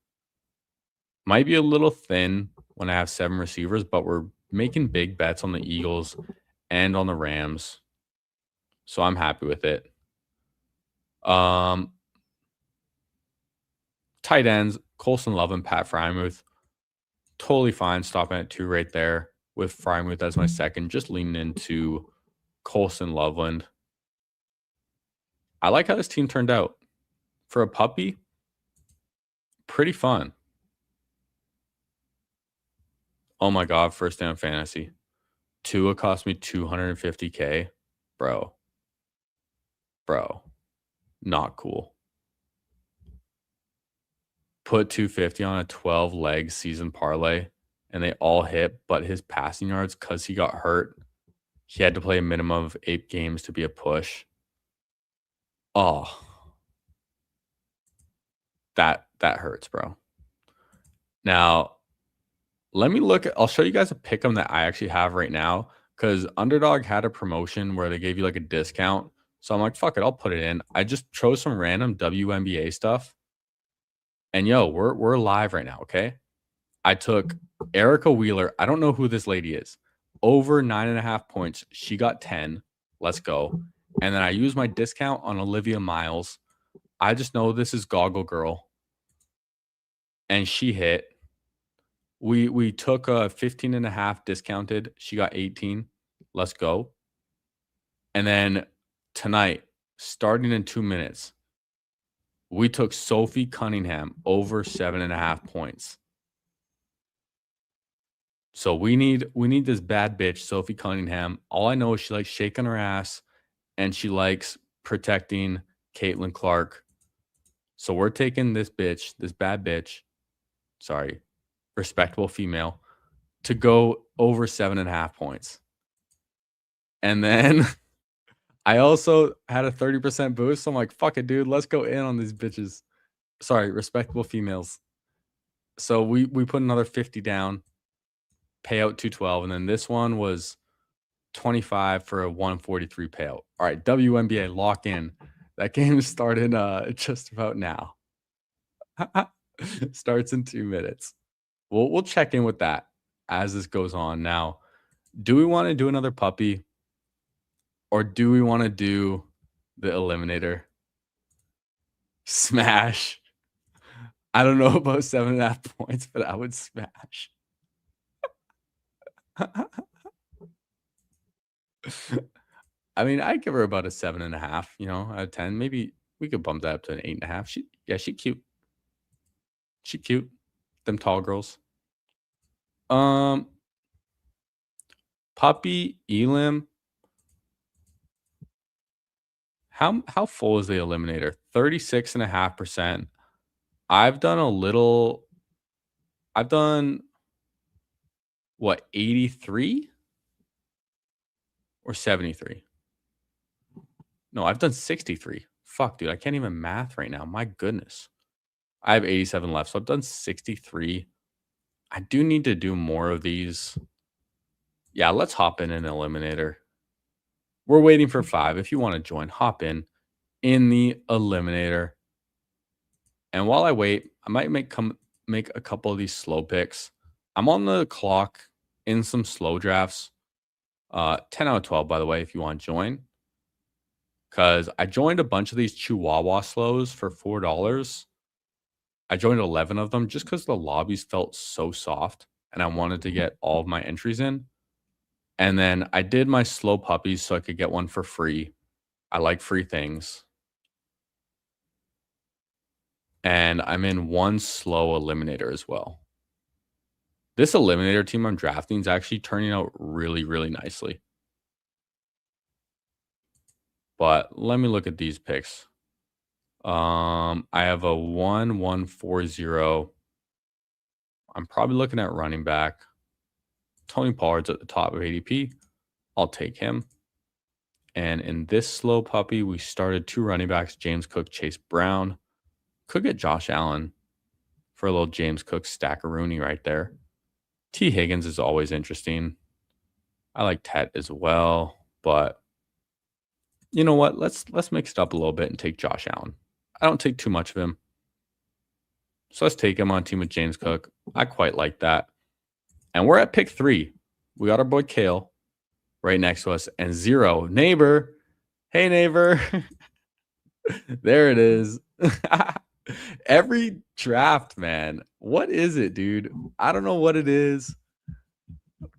Might be a little thin when I have 7 receivers, but we're making big bets on the Eagles and on the Rams. So I'm happy with it. Tight ends, Colson Love and Pat Frymuth. Totally fine stopping at 2 right there with Frymuth as my second, just leaning into Colson Loveland. I like how this team turned out. For a puppy, pretty fun. Oh my God, first down fantasy. Tua cost me $250K. Bro, not cool. Put 250 on a 12-leg season parlay, and they all hit, but his passing yards, because he got hurt, he had to play a minimum of 8 games to be a push. Oh, that hurts, bro. Now, let me look. I'll show you guys a pick'em that I actually have right now, because Underdog had a promotion where they gave you like a discount. So I'm like, fuck it, I'll put it in. I just chose some random WNBA stuff. And yo, we're live right now, okay? I took Erica Wheeler. I don't know who this lady is. Over 9.5 points. She got 10. Let's go. And then I used my discount on Olivia Miles. I just know this is Goggle Girl. And she hit. We took a 15.5 discounted. She got 18. Let's go. And then tonight, starting in 2 minutes, we took Sophie Cunningham over 7.5 points. So we need this bad bitch, Sophie Cunningham. All I know is she likes shaking her ass and she likes protecting Caitlin Clark. So we're taking this bitch, this bad bitch, sorry, respectable female, to go over 7.5 points. And then I also had a 30% boost. So I'm like, fuck it, dude. Let's go in on these bitches. Sorry, respectable females. So we put another 50 down, payout 212. And then this one was 25 for a 143 payout. All right, WNBA, lock in. That game started just about now. Starts in 2 minutes. We'll check in with that as this goes on. Now, do we want to do another puppy? Or do we want to do the eliminator? Smash. I don't know about 7.5 points, but I would smash. I mean, I'd give her about a 7.5, out of 10. Maybe we could bump that up to an 8.5. She cute. She cute. Them tall girls. Puppy, Elam. How full is the eliminator? 36.5%. I've done what, 83 or 73? No, I've done 63. Fuck, dude, I can't even math right now. My goodness. I have 87 left, so I've done 63. I do need to do more of these. Yeah, let's hop in an eliminator. We're waiting for 5. If you want to join, hop in the eliminator. And while I wait, I might make a couple of these slow picks. I'm on the clock in some slow drafts. 10 out of 12, by the way, if you want to join. Because I joined a bunch of these Chihuahua slows for $4. I joined 11 of them just because the lobbies felt so soft and I wanted to get all of my entries in. And then I did my slow puppies so I could get one for free. I like free things. And I'm in one slow eliminator as well. This eliminator team I'm drafting is actually turning out really, really nicely. But let me look at these picks. I have a 1-1-4-0. I'm probably looking at running back. Tony Pollard's at the top of ADP. I'll take him. And in this slow puppy, we started 2 running backs, James Cook, Chase Brown. Could get Josh Allen for a little James Cook stack-a-rooney right there. T. Higgins is always interesting. I like Tet as well, but you know what? Let's mix it up a little bit and take Josh Allen. I don't take too much of him. So let's take him on team with James Cook. I quite like that. And we're at pick 3. We got our boy Kale right next to us. And 0, neighbor. Hey, neighbor. There it is. Every draft, man. What is it, dude? I don't know what it is.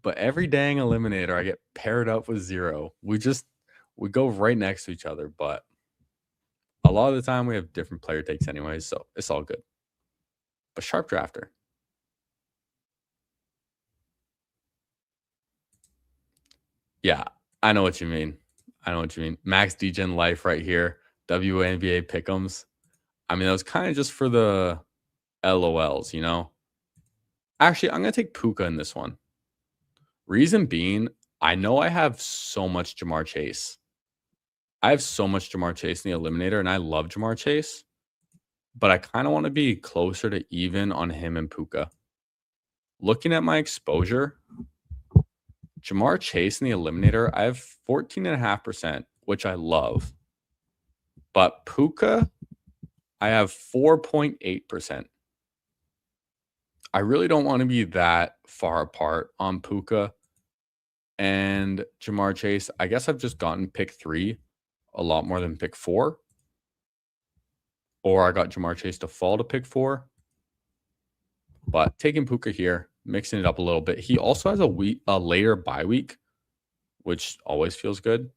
But every dang eliminator, I get paired up with 0. We go right next to each other. But a lot of the time, we have different player takes anyways. So it's all good. But sharp drafter. Yeah, I know what you mean. Max Degen life right here. WNBA pick'ems. I mean, that was kind of just for the LOLs, you know? Actually, I'm going to take Puka in this one. Reason being, I know I have so much Jamar Chase. I have so much Jamar Chase in the eliminator, and I love Jamar Chase. But I kind of want to be closer to even on him and Puka. Looking at my exposure, Jamar Chase in the eliminator, I have 14.5%, which I love. But Puka, I have 4.8%. I really don't want to be that far apart on Puka and Jamar Chase. I guess I've just gotten pick 3 a lot more than pick 4. Or I got Jamar Chase to fall to pick 4. But taking Puka here, mixing it up a little bit. He also has a later bye week, which always feels good.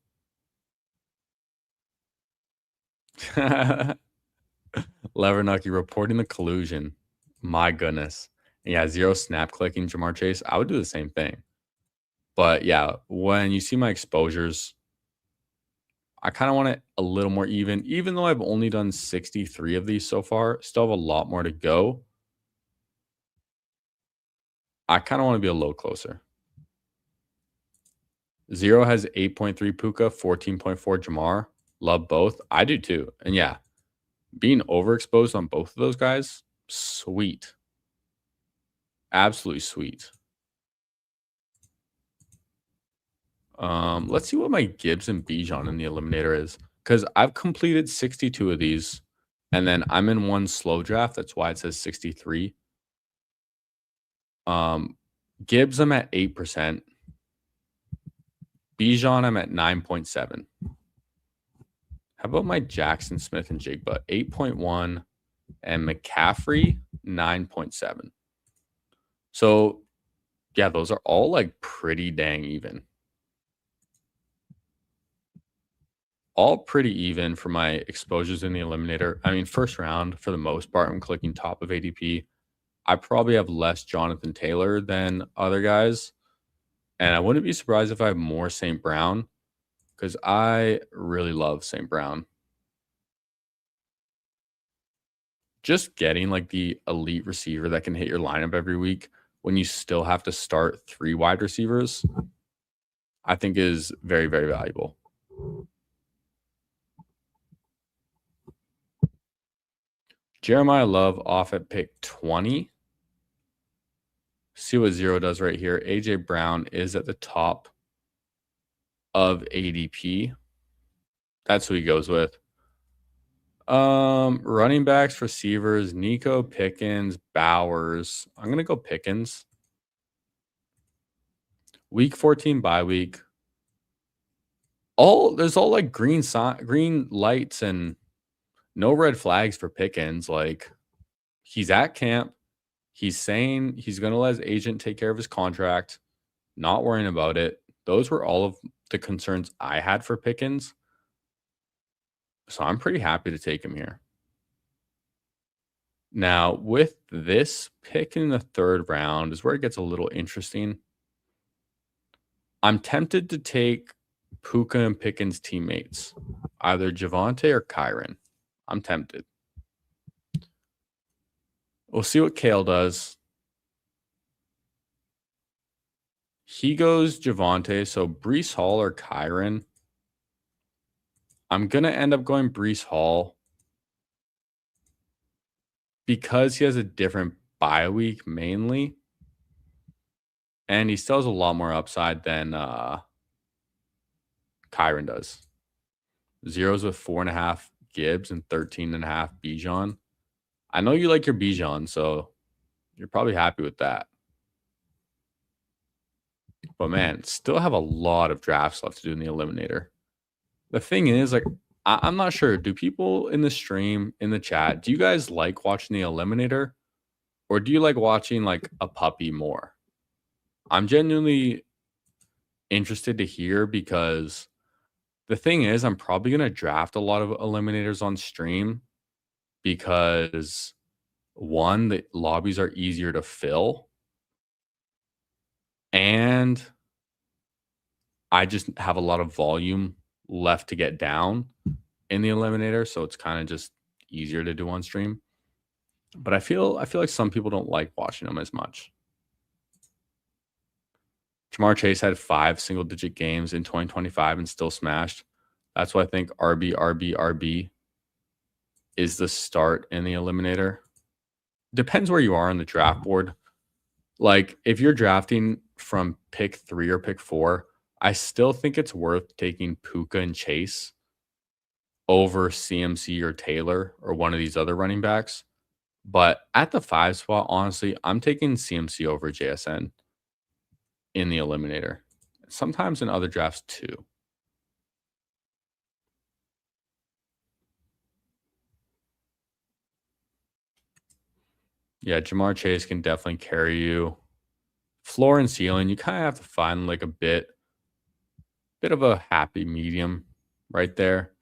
Levernucky reporting the collusion. My goodness. Yeah, 0 snap clicking Jamar Chase. I would do the same thing. But yeah, when you see my exposures, I kind of want it a little more even though I've only done 63 of these so far. Still have a lot more to go. I kind of want to be a little closer. 0 has 8.3 Puka, 14.4 Jamar. Love both. I do too. And yeah, being overexposed on both of those guys, sweet. Absolutely sweet. Let's see what my Gibbs and Bijan in the eliminator is. Because I've completed 62 of these. And then I'm in one slow draft. That's why it says 63. Gibbs, I'm at 8%. Bijan, I'm at 9.7. How about my Jackson Smith and Jigba? 8.1. And McCaffrey, 9.7. So, yeah, those are all like pretty dang even. All pretty even for my exposures in the eliminator. I mean, first round, for the most part, I'm clicking top of ADP. I probably have less Jonathan Taylor than other guys. And I wouldn't be surprised if I have more St. Brown because I really love St. Brown. Just getting like the elite receiver that can hit your lineup every week when you still have to start 3 wide receivers, I think is very, very valuable. Jeremiah Love off at pick 20. See what 0 does right here. AJ Brown is at the top of ADP. That's who he goes with. Running backs, receivers, Nico Pickens, Bowers. I'm gonna go Pickens. Week 14 bye week. There's all like green lights and no red flags for Pickens. Like he's at camp. He's saying he's gonna let his agent take care of his contract, not worrying about it. Those were all of the concerns I had for Pickens. So I'm pretty happy to take him here. Now, with this pick in the third round is where it gets a little interesting. I'm tempted to take Puka and Pickens' teammates, either Javonte or Kyron. I'm tempted. We'll see what Kale does. He goes Javonte, so Breece Hall or Kyron. I'm going to end up going Breece Hall because he has a different bye week mainly. And he still has a lot more upside than Kyron does. Zeros with 4.5 Gibbs and 13.5 Bijan. I know you like your Bijan, so you're probably happy with that. But man, still have a lot of drafts left to do in the Eliminator. The thing is, like, I'm not sure. Do people in the stream, in the chat, do you guys like watching the Eliminator? Or do you like watching like a puppy more? I'm genuinely interested to hear because the thing is, I'm probably going to draft a lot of Eliminators on stream because one, the lobbies are easier to fill. And I just have a lot of volume left to get down in the Eliminator. So it's kind of just easier to do on stream. But I feel like some people don't like watching them as much. Jamar Chase had 5 single-digit games in 2025 and still smashed. That's why I think RB is the start in the Eliminator. Depends where you are on the draft board. Like, if you're drafting from pick 3 or pick 4, I still think it's worth taking Puka and Chase over CMC or Taylor or one of these other running backs. But at the 5 spot, honestly, I'm taking CMC over JSN in the Eliminator. Sometimes in other drafts too. Yeah, Jamar Chase can definitely carry you. Floor and ceiling, you kind of have to find like a bit of a happy medium right there.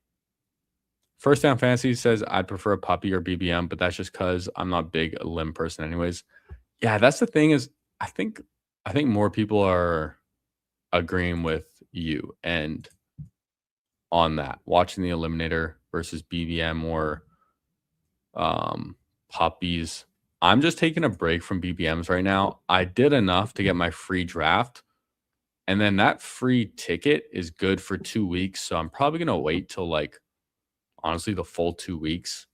First Down Fantasy says I'd prefer a puppy or BBM, but that's just because I'm not big a limb person anyways. Yeah, that's the thing is I think more people are agreeing with you and on that, watching the Eliminator versus BBM or puppies. I'm just taking a break from BBMs right now. I did enough to get my free draft. And then that free ticket is good for 2 weeks. So I'm probably going to wait till like, honestly, the full 2 weeks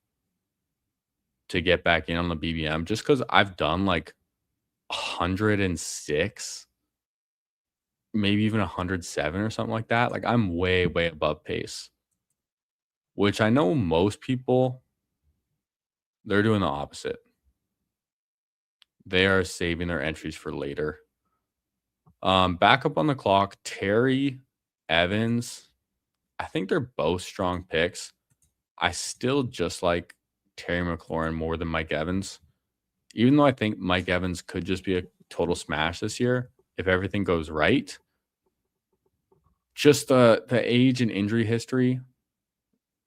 to get back in on the BBM just because I've done like 106, maybe even 107 or something like that. Like I'm way, way above pace, which I know most people, they're doing the opposite. They are saving their entries for later. Back up on the clock, Terry, Evans. I think they're both strong picks. I still just like Terry McLaurin more than Mike Evans. Even though I think Mike Evans could just be a total smash this year if everything goes right. Just the age and injury history,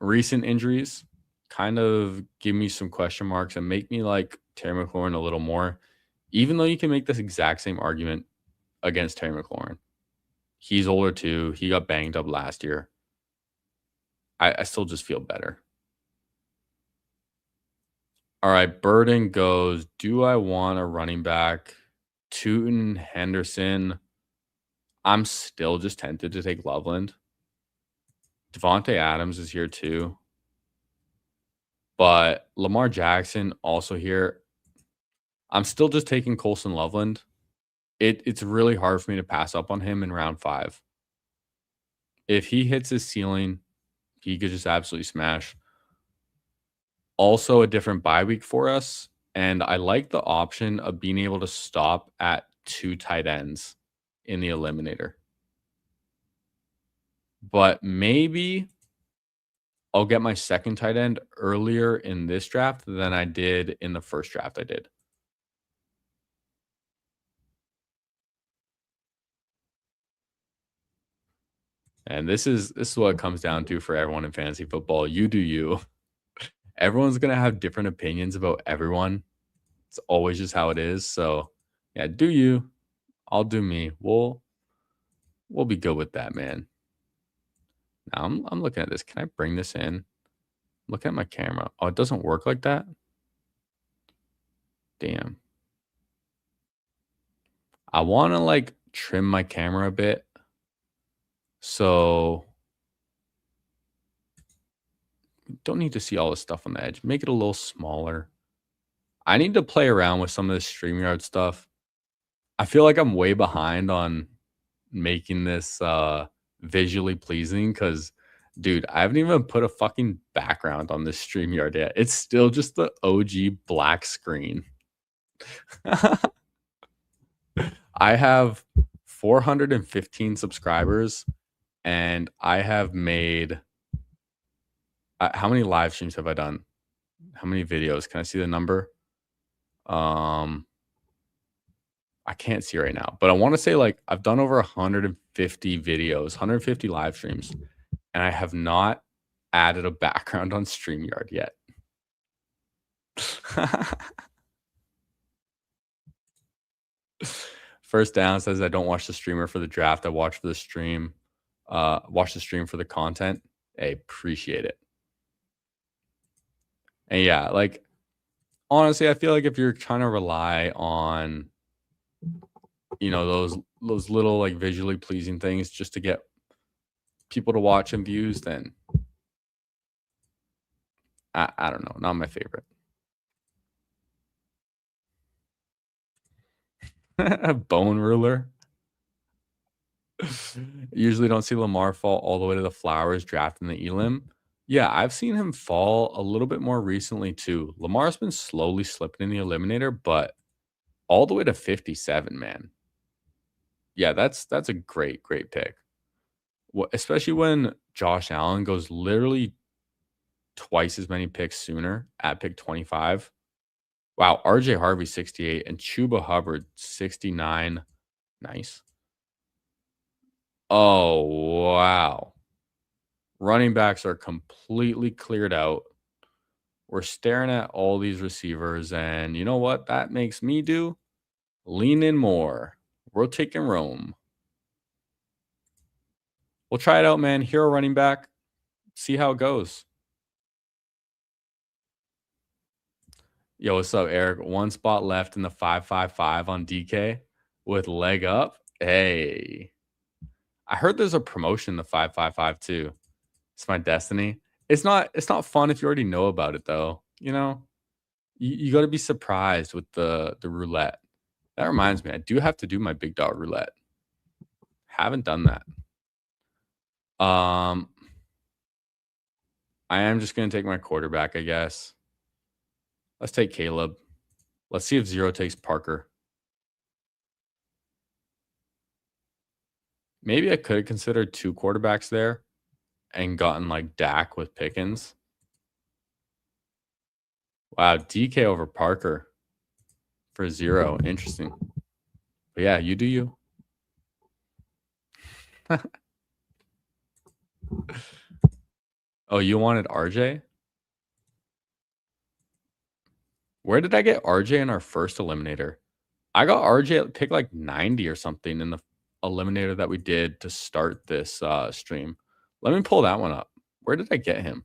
recent injuries kind of give me some question marks and make me like Terry McLaurin a little more. Even though you can make this exact same argument against Terry McLaurin. He's older too. He got banged up last year. I still just feel better. All right, Burden goes, do I want a running back? Tootin, Henderson. I'm still just tempted to take Loveland. Devontae Adams is here too. But Lamar Jackson also here. I'm still just taking Colson Loveland. It's really hard for me to pass up on him in round 5. If he hits his ceiling, he could just absolutely smash. Also a different bye week for us. And I like the option of being able to stop at 2 tight ends in the eliminator. But maybe I'll get my second tight end earlier in this draft than I did in the first draft I did. And this is what it comes down to for everyone in fantasy football. You do you. Everyone's gonna have different opinions about everyone. It's always just how it is. So yeah, do you. I'll do me. We'll be good with that, man. Now I'm looking at this. Can I bring this in? Look at my camera. Oh, it doesn't work like that? Damn. I want to like trim my camera a bit. So don't need to see all this stuff on the edge. Make it a little smaller. I need to play around with some of this StreamYard stuff. I feel like I'm way behind on making this visually pleasing because, dude, I haven't even put a fucking background on this StreamYard yet. It's still just the OG black screen. I have 415 subscribers, and I have made how many live streams have I done? How many videos? Can I see the number? I can't see right now, but I want to say like I've done over 150 videos, 150 live streams, and I have not added a background on StreamYard yet. First Down says I don't watch the streamer for the draft. I watch for the stream. Watch the stream for the content. I appreciate it. And yeah, like honestly, I feel like if you're trying to rely on, you know, those little like visually pleasing things just to get people to watch and views, then I don't know, not my favorite. Bone ruler. Usually don't see Lamar fall all the way to the flowers drafting the Elim. Yeah, I've seen him fall a little bit more recently too. Lamar's been slowly slipping in the eliminator, but all the way to 57, man. Yeah, that's a great pick. Especially when Josh Allen goes literally twice as many picks sooner at pick 25. Wow, RJ Harvey 68 and Chuba Hubbard 69. Nice. Oh, wow. Running backs are completely cleared out. We're staring at all these receivers, and you know what that makes me do? Lean in more. Rotate and roam. We'll try it out, man. Hero running back. See how it goes. Yo, what's up, Eric? One spot left in the 555 on DK with leg up. Hey. I heard there's a promotion in the 555 too. It's my destiny. It's not fun if you already know about it though. You know? You got to be surprised with the roulette. That reminds me, I do have to do my big dog roulette. Haven't done that. I am just going to take my quarterback, I guess. Let's take Caleb. Let's see if Zero takes Parker. Maybe I could have considered 2 quarterbacks there and gotten like Dak with Pickens. Wow, DK over Parker for 0. Interesting. But yeah, you do you. Oh, you wanted RJ? Where did I get RJ in our first eliminator? I got RJ at pick like 90 or something in the eliminator that we did to start this stream. Let me pull that one up. Where did I get him?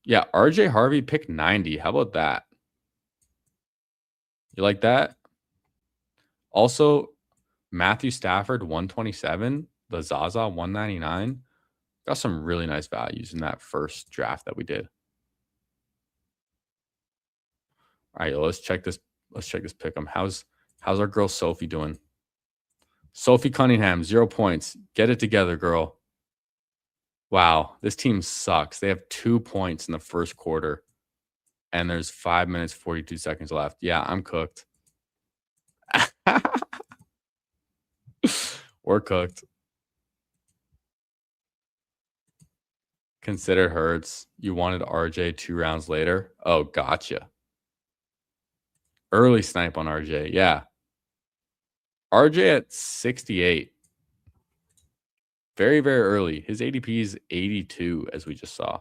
Yeah, RJ Harvey pick 90. How about that? You like that? Also, Matthew Stafford 127, the Zaza 199. Got some really nice values in that first draft that we did. All right, let's check this. Let's check this pick 'em. How's our girl Sophie doing? Sophie Cunningham, 0 points. Get it together, girl. Wow, this team sucks. They have 2 points in the first quarter, and there's 5 minutes, 42 seconds left. Yeah, I'm cooked. We're cooked. Consider Hurts. You wanted RJ 2 rounds later? Oh, gotcha. Early snipe on RJ. Yeah. RJ at 68. Very, very early. His ADP is 82, as we just saw.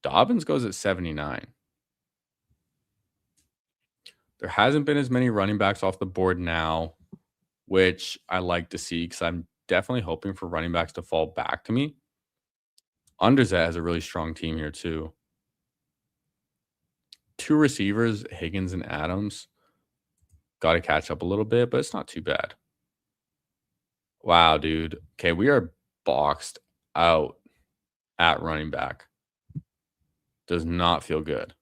Dobbins goes at 79. There hasn't been as many running backs off the board now, which I like to see because I'm definitely hoping for running backs to fall back to me. Underzet has a really strong team here, too. 2 receivers, Higgins and Adams. Got to catch up a little bit, but it's not too bad. Wow, dude. Okay, we are boxed out at running back. Does not feel good.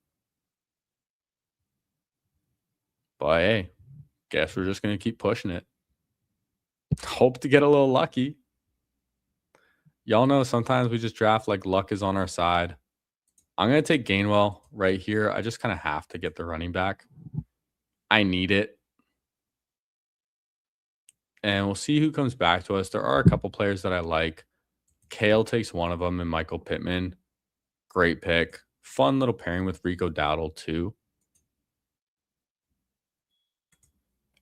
But hey, guess we're just going to keep pushing it. Hope to get a little lucky. Y'all know sometimes we just draft like luck is on our side. I'm going to take Gainwell right here. I just kind of have to get the running back. I need it. And we'll see who comes back to us. There are a couple players that I like. Kale takes one of them and Michael Pittman. Great pick. Fun little pairing with Rico Dowdle too.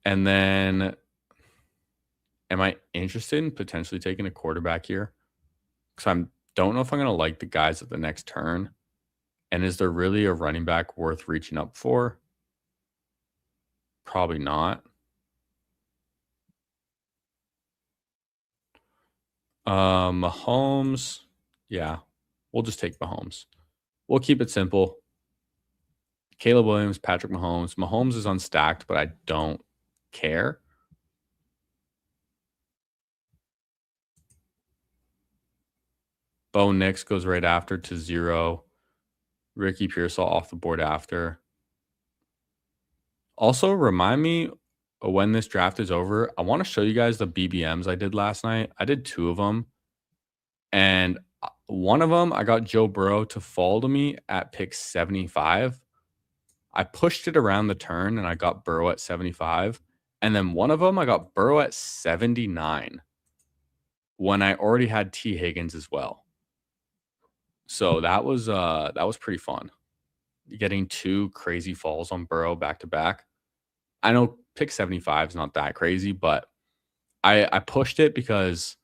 And then am I interested in potentially taking a quarterback here? Because I don't know if I'm going to like the guys at the next turn. And is there really a running back worth reaching up for? Probably not. Mahomes. Yeah, we'll just take Mahomes. We'll keep it simple. Caleb Williams, Patrick Mahomes. Mahomes is unstacked, but I don't care. Bo Nix goes right after to 0. Ricky Pearsall off the board after. Also, remind me when this draft is over, I want to show you guys the BBMs I did last night. I did 2 of them. And one of them, I got Joe Burrow to fall to me at pick 75. I pushed it around the turn and I got Burrow at 75. And then one of them, I got Burrow at 79 when I already had T. Higgins as well. So that was pretty fun. Getting 2 crazy falls on Burrow back to back. I know pick 75 is not that crazy, but I pushed it because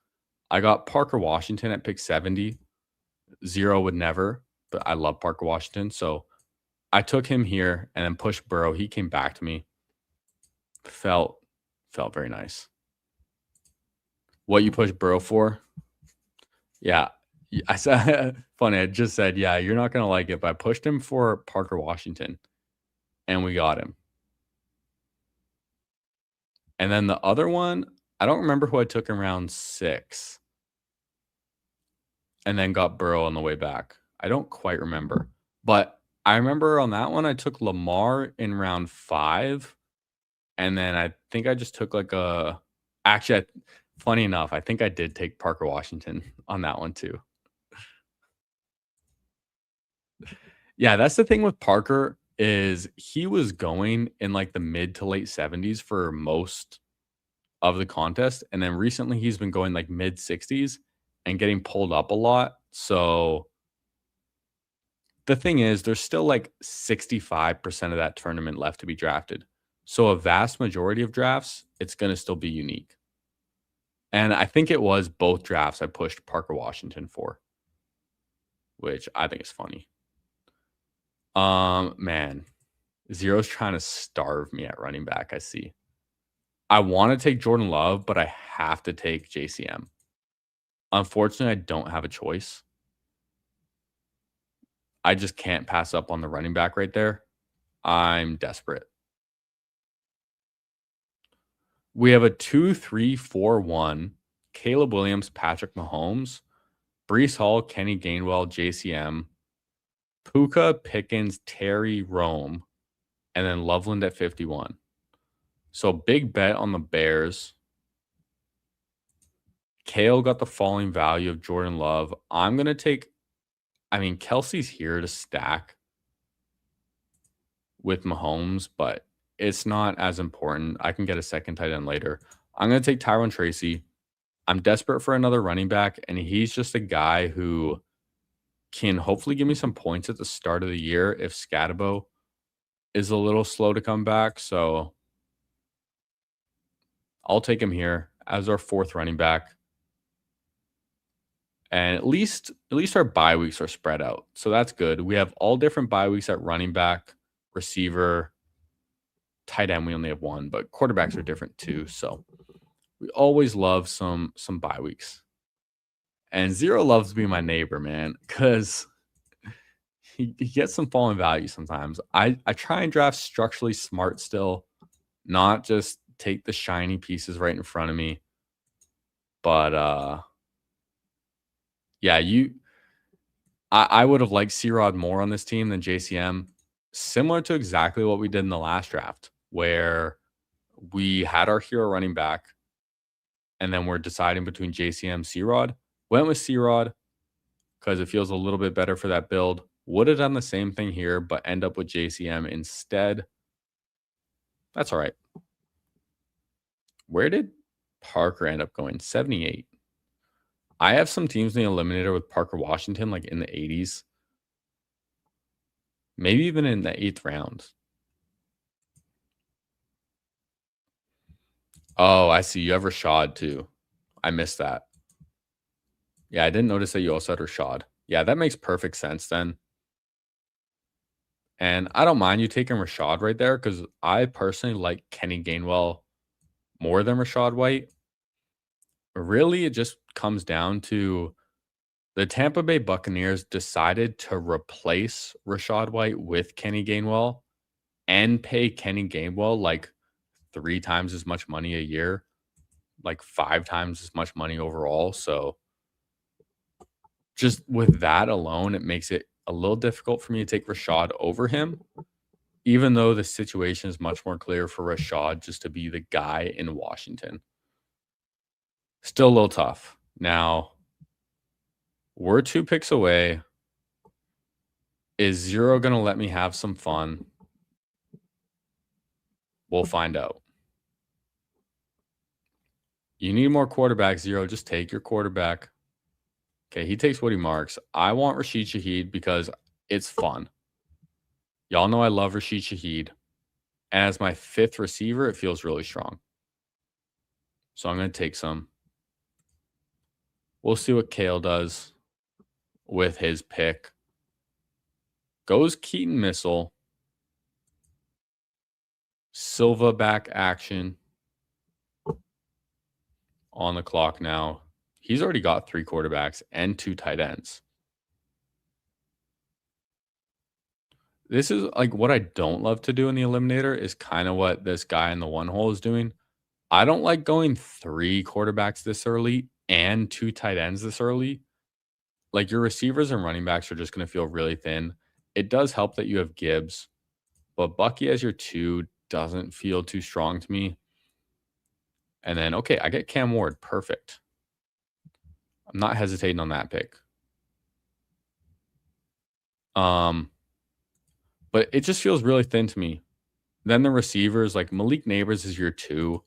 I got Parker Washington at pick 70. 0 would never, but I love Parker Washington. So I took him here and then pushed Burrow. He came back to me. Felt very nice. What you pushed Burrow for? Yeah. I said, funny, I just said, yeah, you're not going to like it, but I pushed him for Parker Washington and we got him. And then the other one, I don't remember who I took in round 6 and then got Burrow on the way back. I don't quite remember, but I remember on that one, I took Lamar in round 5. And then I think I just took like actually, funny enough, I think I did take Parker Washington on that one too. Yeah, that's the thing with Parker is he was going in like the mid to late 70s for most of the contest. And then recently he's been going like mid 60s and getting pulled up a lot. So the thing is, there's still like 65% of that tournament left to be drafted. So a vast majority of drafts, it's going to still be unique. And I think it was both drafts I pushed Parker Washington for, which I think is funny. Man, Zero's trying to starve me at running back, I see. I want to take Jordan Love, but I have to take JCM. Unfortunately, I don't have a choice. I just can't pass up on the running back right there. I'm desperate. We have a 2-3-4-1. Caleb Williams, Patrick Mahomes, Breece Hall, Kenny Gainwell, JCM, Puka, Pickens, Terry, Rome, and then Loveland at 51. So big bet on the Bears. Kale got the falling value of Jordan Love. I'm going to take, Kelsey's here to stack with Mahomes, but it's not as important. I can get a second tight end later. I'm going to take Tyron Tracy. I'm desperate for another running back, and he's just a guy who can hopefully give me some points at the start of the year if Scatabo is a little slow to come back. So I'll take him here as our fourth running back. And at least our bye weeks are spread out. So that's good. We have all different bye weeks at running back, receiver, tight end. We only have one, but quarterbacks are different too. So we always love some bye weeks. And Zero loves being my neighbor, man, because he gets some falling value sometimes. I try and draft structurally smart still, not just take the shiny pieces right in front of me. But yeah, I would have liked C-Rod more on this team than JCM, similar to exactly what we did in the last draft, where we had our hero running back, and then we're deciding between JCM, C-Rod. Went with C-Rod because it feels a little bit better for that build. Would have done the same thing here, but end up with JCM instead. That's all right. Where did Parker end up going? 78. I have some teams in the Eliminator with Parker Washington, like in the 80s. Maybe even in the 8th round. Oh, I see. You have Rashad too. I missed that. Yeah, I didn't notice that you also had Rashad. Yeah, that makes perfect sense then. And I don't mind you taking Rashad right there because I personally like Kenny Gainwell more than Rashad White. Really, it just comes down to the Tampa Bay Buccaneers decided to replace Rashad White with Kenny Gainwell and pay Kenny Gainwell like 3 times as much money a year, like 5 times as much money overall. So just with that alone, it makes it a little difficult for me to take Rashad over him, even though the situation is much more clear for Rashad just to be the guy in Washington. Still a little tough. Now, we're 2 picks away. Is Zero going to let me have some fun? We'll find out. You need more quarterbacks, Zero. Just take your quarterback. Okay, he takes Woody Marks. I want Rashid Shaheed because it's fun. Y'all know I love Rashid Shaheed. And as my 5th receiver, it feels really strong. So I'm going to take some. We'll see what Kale does with his pick. Goes Keaton Missile. Silva back action on the clock now. He's already got 3 quarterbacks and 2 tight ends. This is like what I don't love to do in the Eliminator is kind of what this guy in the one hole is doing. I don't like going 3 quarterbacks this early and 2 tight ends this early. Like your receivers and running backs are just going to feel really thin. It does help that you have Gibbs, but Bucky as your 2 doesn't feel too strong to me. And then, okay, I get Cam Ward. Perfect. I'm not hesitating on that pick. But it just feels really thin to me. Then the receivers, like Malik Neighbors is your 2.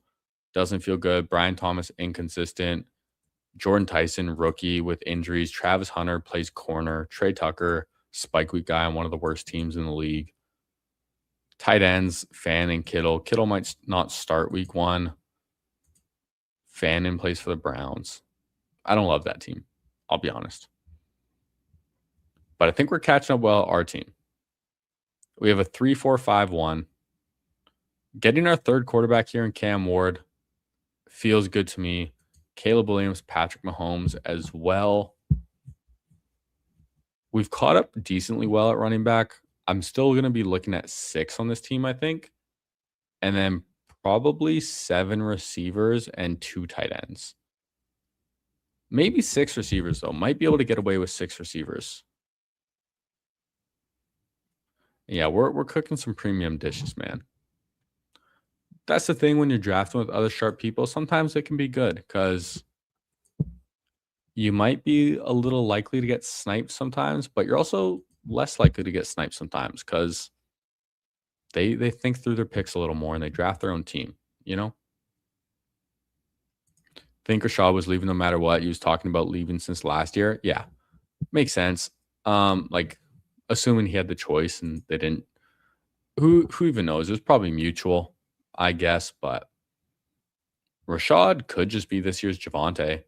Doesn't feel good. Brian Thomas, inconsistent. Jordan Tyson, rookie with injuries. Travis Hunter plays corner. Trey Tucker, spike week guy on one of the worst teams in the league. Tight ends, Fan and Kittle. Kittle might not start week 1. Fannin plays for the Browns. I don't love that team. I'll be honest. But I think we're catching up well, our team. We have a 3-4-5-1. Getting our 3rd quarterback here in Cam Ward feels good to me. Caleb Williams, Patrick Mahomes as well. We've caught up decently well at running back. I'm still going to be looking at 6 on this team, I think. And then probably 7 receivers and 2 tight ends. Maybe 6 receivers, though. Might be able to get away with 6 receivers. Yeah, we're cooking some premium dishes, man. That's the thing when you're drafting with other sharp people. Sometimes it can be good because you might be a little likely to get sniped sometimes, but you're also less likely to get sniped sometimes because they think through their picks a little more and they draft their own team, you know? Think Rashad was leaving no matter what. He was talking about leaving since last year. Yeah, makes sense. Like assuming he had the choice and they didn't. Who even knows? It was probably mutual, I guess. But Rashad could just be this year's Javante.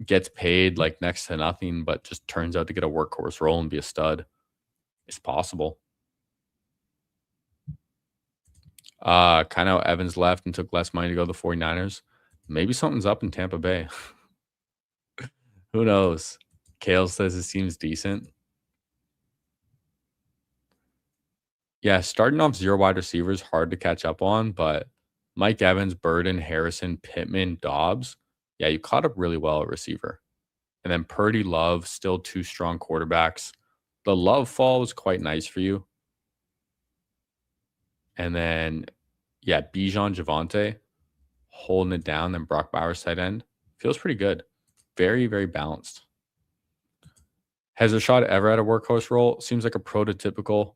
Gets paid like next to nothing, but just turns out to get a workhorse role and be a stud. It's possible. Kind of Evans left and took less money to go to the 49ers. Maybe something's up in Tampa Bay. Who knows? Kale says it seems decent. Yeah, starting off 0 wide receivers, hard to catch up on, but Mike Evans, Burden, Harrison, Pittman, Dobbs. Yeah, you caught up really well at receiver. And then Purdy, Love, still 2 strong quarterbacks. The Love fall was quite nice for you. And then, yeah, Bijan, Javante holding it down. Then Brock Bowers tight end. Feels pretty good. Very, very balanced. Has Rashad ever had a workhorse role? Seems like a prototypical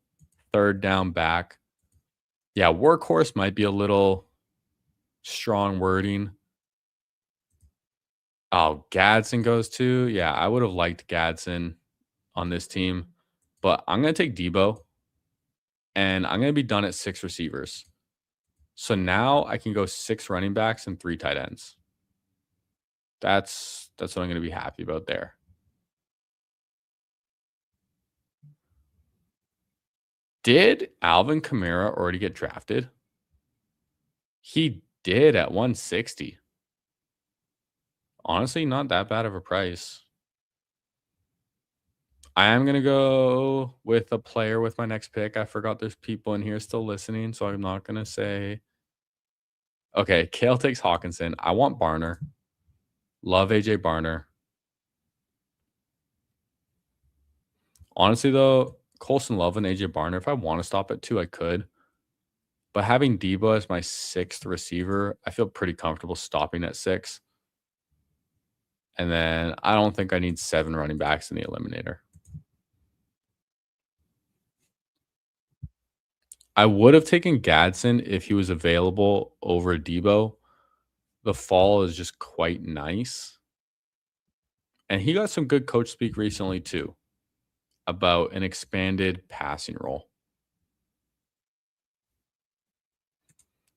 third down back. Yeah, workhorse might be a little strong wording. Oh, Gadsden goes too. Yeah, I would have liked Gadsden on this team, but I'm going to take Debo and I'm going to be done at 6 receivers. So now I can go 6 running backs and 3 tight ends. That's what I'm going to be happy about there. Did Alvin Kamara already get drafted? He did at 160. Honestly, not that bad of a price. I am going to go with a player with my next pick. I forgot there's people in here still listening, so I'm not going to say. Okay, Kale takes Hawkinson. I want Barner. Love AJ Barner. Honestly, though, Colson Love and AJ Barner, if I want to stop at 2, I could. But having Debo as my 6th receiver, I feel pretty comfortable stopping at 6. And then I don't think I need 7 running backs in the eliminator. I would have taken Gadsden if he was available over Debo. The fall is just quite nice. And he got some good coach speak recently, too, about an expanded passing role.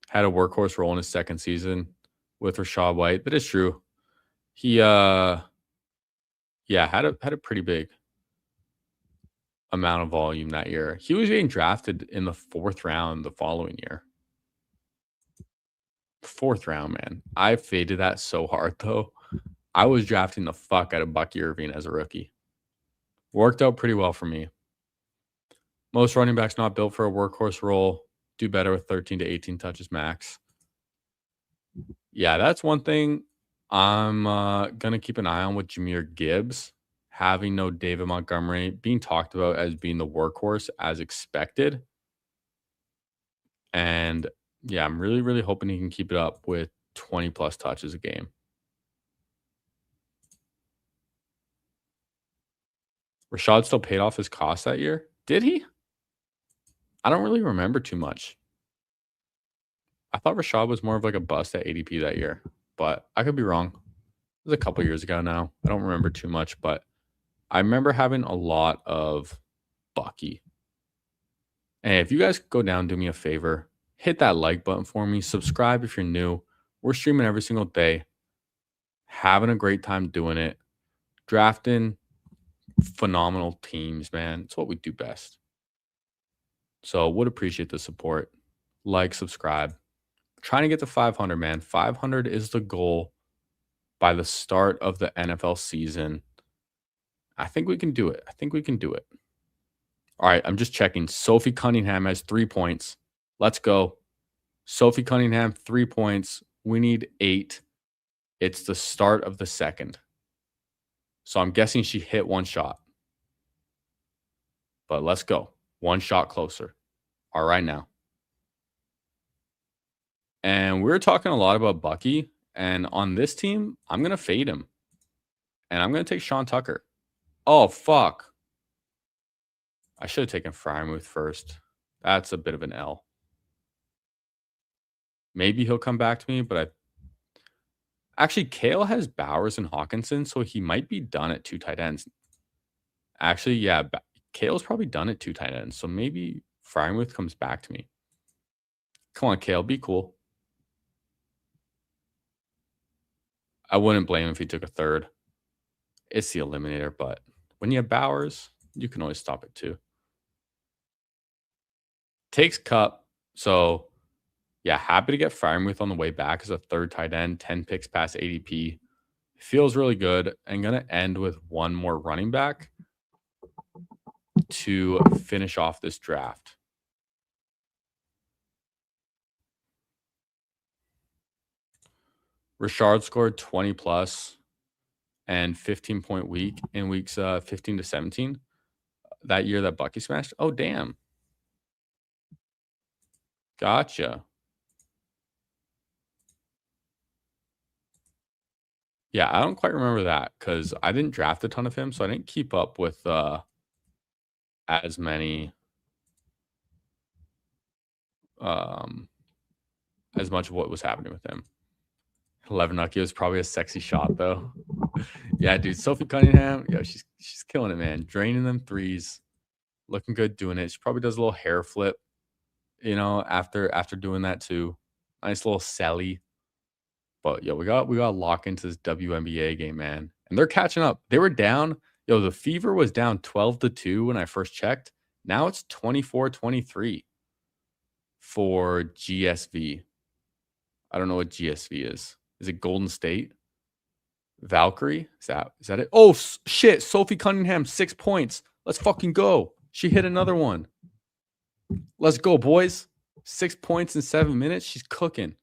Had a workhorse role in his 2nd season with Rachaad White. That is true. He had a pretty big amount of volume that year. He was getting drafted in the 4th round the following year. 4th round, man. I faded that so hard, though. I was drafting the fuck out of Bucky Irving as a rookie. Worked out pretty well for me. Most running backs not built for a workhorse role do better with 13 to 18 touches max. Yeah, that's one thing I'm going to keep an eye on with Jahmyr Gibbs. Having no David Montgomery being talked about as being the workhorse as expected. And yeah, I'm really, really hoping he can keep it up with 20 plus touches a game. Rashad still paid off his costs that year. Did he? I don't really remember too much. I thought Rashad was more of like a bust at ADP that year, but I could be wrong. It was a couple years ago now. I don't remember too much, but I remember having a lot of Bucky. And if you guys could go down, do me a favor, hit that like button for me. Subscribe if you're new. We're streaming every single day. Having a great time doing it. Drafting phenomenal teams, man. It's what we do best. So would appreciate the support. Like, subscribe. Trying to get to 500, man. 500 is the goal by the start of the NFL season. I think we can do it. All right, I'm just checking. Sophie Cunningham has 3 points. Let's go. Sophie Cunningham, 3 points. We need 8. It's the start of the 2nd. So I'm guessing she hit 1 shot. But let's go. 1 shot closer. All right now. And we were talking a lot about Bucky. And on this team, I'm going to fade him. And I'm going to take Sean Tucker. Oh, fuck. I should have taken Frymouth first. That's a bit of an L. Maybe he'll come back to me, but Actually, Kale has Bowers and Hawkinson, so he might be done at 2 tight ends. Actually, yeah, Kale's probably done at 2 tight ends, so maybe Frymuth comes back to me. Come on, Kale, be cool. I wouldn't blame him if he took a third. It's the eliminator, but when you have Bowers, you can always stop it too. Takes Cup, so yeah, happy to get Frymuth on the way back as a third tight end, 10 picks past ADP. Feels really good. And going to end with one more running back to finish off this draft. Richard scored 20 plus and 15-point week in weeks 15 to 17 that year that Bucky smashed. Oh, damn. Gotcha. Yeah, I don't quite remember that because I didn't draft a ton of him, so I didn't keep up with as many as much of what was happening with him. 11 Nucky was probably a sexy shot though. Yeah, dude, Sophie Cunningham, yo, she's killing it, man. Draining them threes, looking good doing it. She probably does a little hair flip, you know, after doing that too. Nice little Sally. But yo, we got to lock into this WNBA game, man. And they're catching up. They were down. Yo, the Fever was down 12-2 when I first checked. Now it's 24-23 for GSV. I don't know what GSV is. Is it Golden State? Valkyrie? Is that it? Oh, shit. Sophie Cunningham, 6 points. Let's fucking go. She hit another one. Let's go, boys. 6 points in 7 minutes. She's cooking.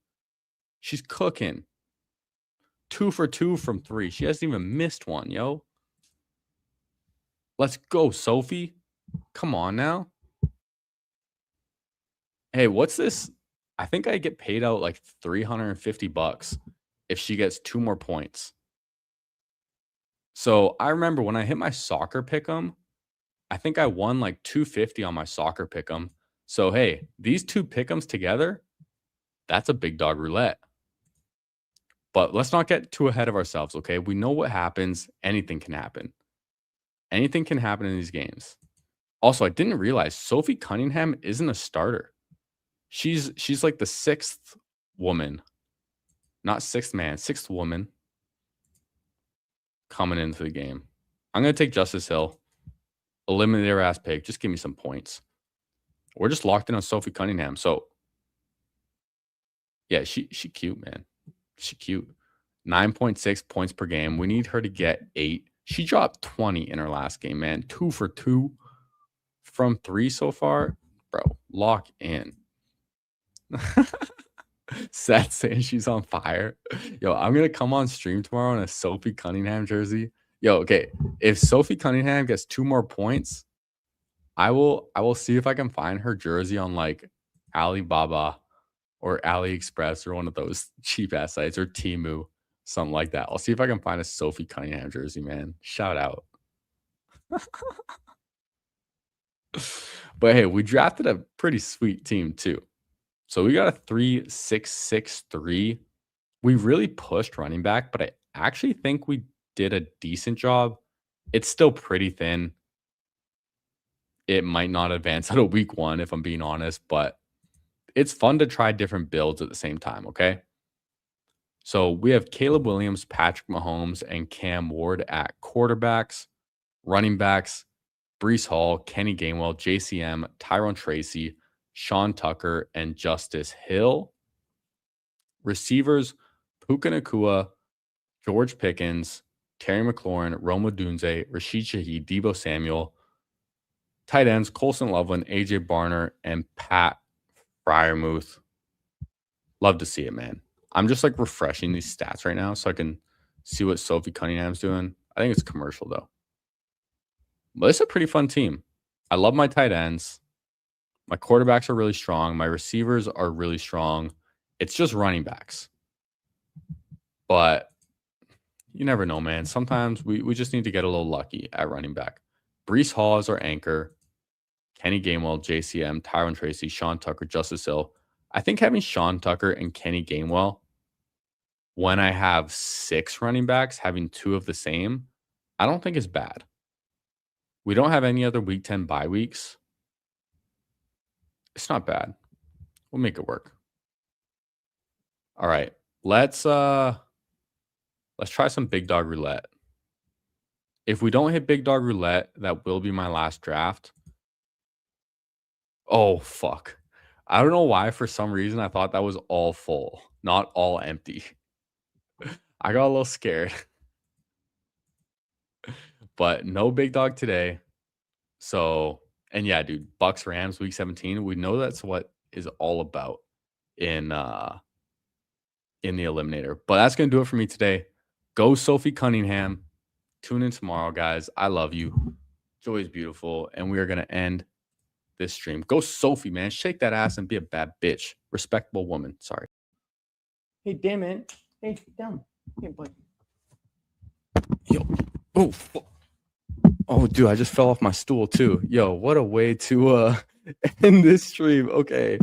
She's cooking. 2 for 2 from 3. She hasn't even missed one, yo. Let's go, Sophie. Come on now. Hey, what's this? I think I get paid out like $350 if she gets 2 more points. So I remember when I hit my soccer pick'em, I think I won like $250 on my soccer pick'em. So hey, these 2 pick'ems together, that's a big dog roulette. But let's not get too ahead of ourselves, okay? We know what happens. Anything can happen. Anything can happen in these games. Also, I didn't realize Sophie Cunningham isn't a starter. She's like the 6th woman. Not 6th man, 6th woman coming into the game. I'm going to take Justice Hill. Eliminate her ass pick. Just give me some points. We're just locked in on Sophie Cunningham. So, yeah, she cute, man. She cute. 9.6 points per game. We need her to get 8. She dropped 20 in her last game, man. 2 for 2 from 3 so far. Bro, lock in. Seth saying she's on fire. Yo, I'm going to come on stream tomorrow in a Sophie Cunningham jersey. Yo, okay. If Sophie Cunningham gets 2 more points, I will see if I can find her jersey on like Alibaba or AliExpress or one of those cheap ass sites or Temu, something like that. I'll see if I can find a Sophie Cunningham jersey, man. Shout out. But hey, we drafted a pretty sweet team too. So we got a 3-6-6-3. We really pushed running back, but I actually think we did a decent job. It's still pretty thin. It might not advance out of week 1 if I'm being honest, but it's fun to try different builds at the same time, okay? So we have Caleb Williams, Patrick Mahomes, and Cam Ward at quarterbacks. Running backs, Breece Hall, Kenny Gainwell, JCM, Tyrone Tracy, Sean Tucker, and Justice Hill. Receivers, Puka Nacua, George Pickens, Terry McLaurin, Rome Odunze, Rashid Shaheed, Deebo Samuel. Tight ends, Colson Loveland, AJ Barner, and Pat Fryermuth. Love to see it, man. I'm just like refreshing these stats right now so I can see what Sophie Cunningham's doing. I think it's commercial though. But it's a pretty fun team. I love my tight ends. My quarterbacks are really strong. My receivers are really strong. It's just running backs. But you never know, man. Sometimes we just need to get a little lucky at running back. Breece Hall is our anchor. Kenny Gainwell, JCM, Tyrone Tracy, Sean Tucker, Justice Hill. I think having Sean Tucker and Kenny Gainwell when I have 6 running backs, having 2 of the same, I don't think is bad. We don't have any other week 10 bye weeks. It's not bad. We'll make it work. All right. Let's try some big dog roulette. If we don't hit big dog roulette, that will be my last draft. Oh, fuck. I don't know why, for some reason, I thought that was all full, not all empty. I got a little scared. But no big dog today. So, and yeah, dude, Bucks Rams week 17. We know that's what is all about in the eliminator. But that's gonna do it for me today. Go Sophie Cunningham. Tune in tomorrow, guys. I love you. Joy is beautiful, and we are gonna end this stream. Go Sophie, man. Shake that ass and be a bad bitch. Respectable woman. Sorry. Hey, damn it. Hey, down. Hey, boy. Yo. Oh, fuck. Oh, dude, I just fell off my stool too. Yo, what a way to end this stream. Okay.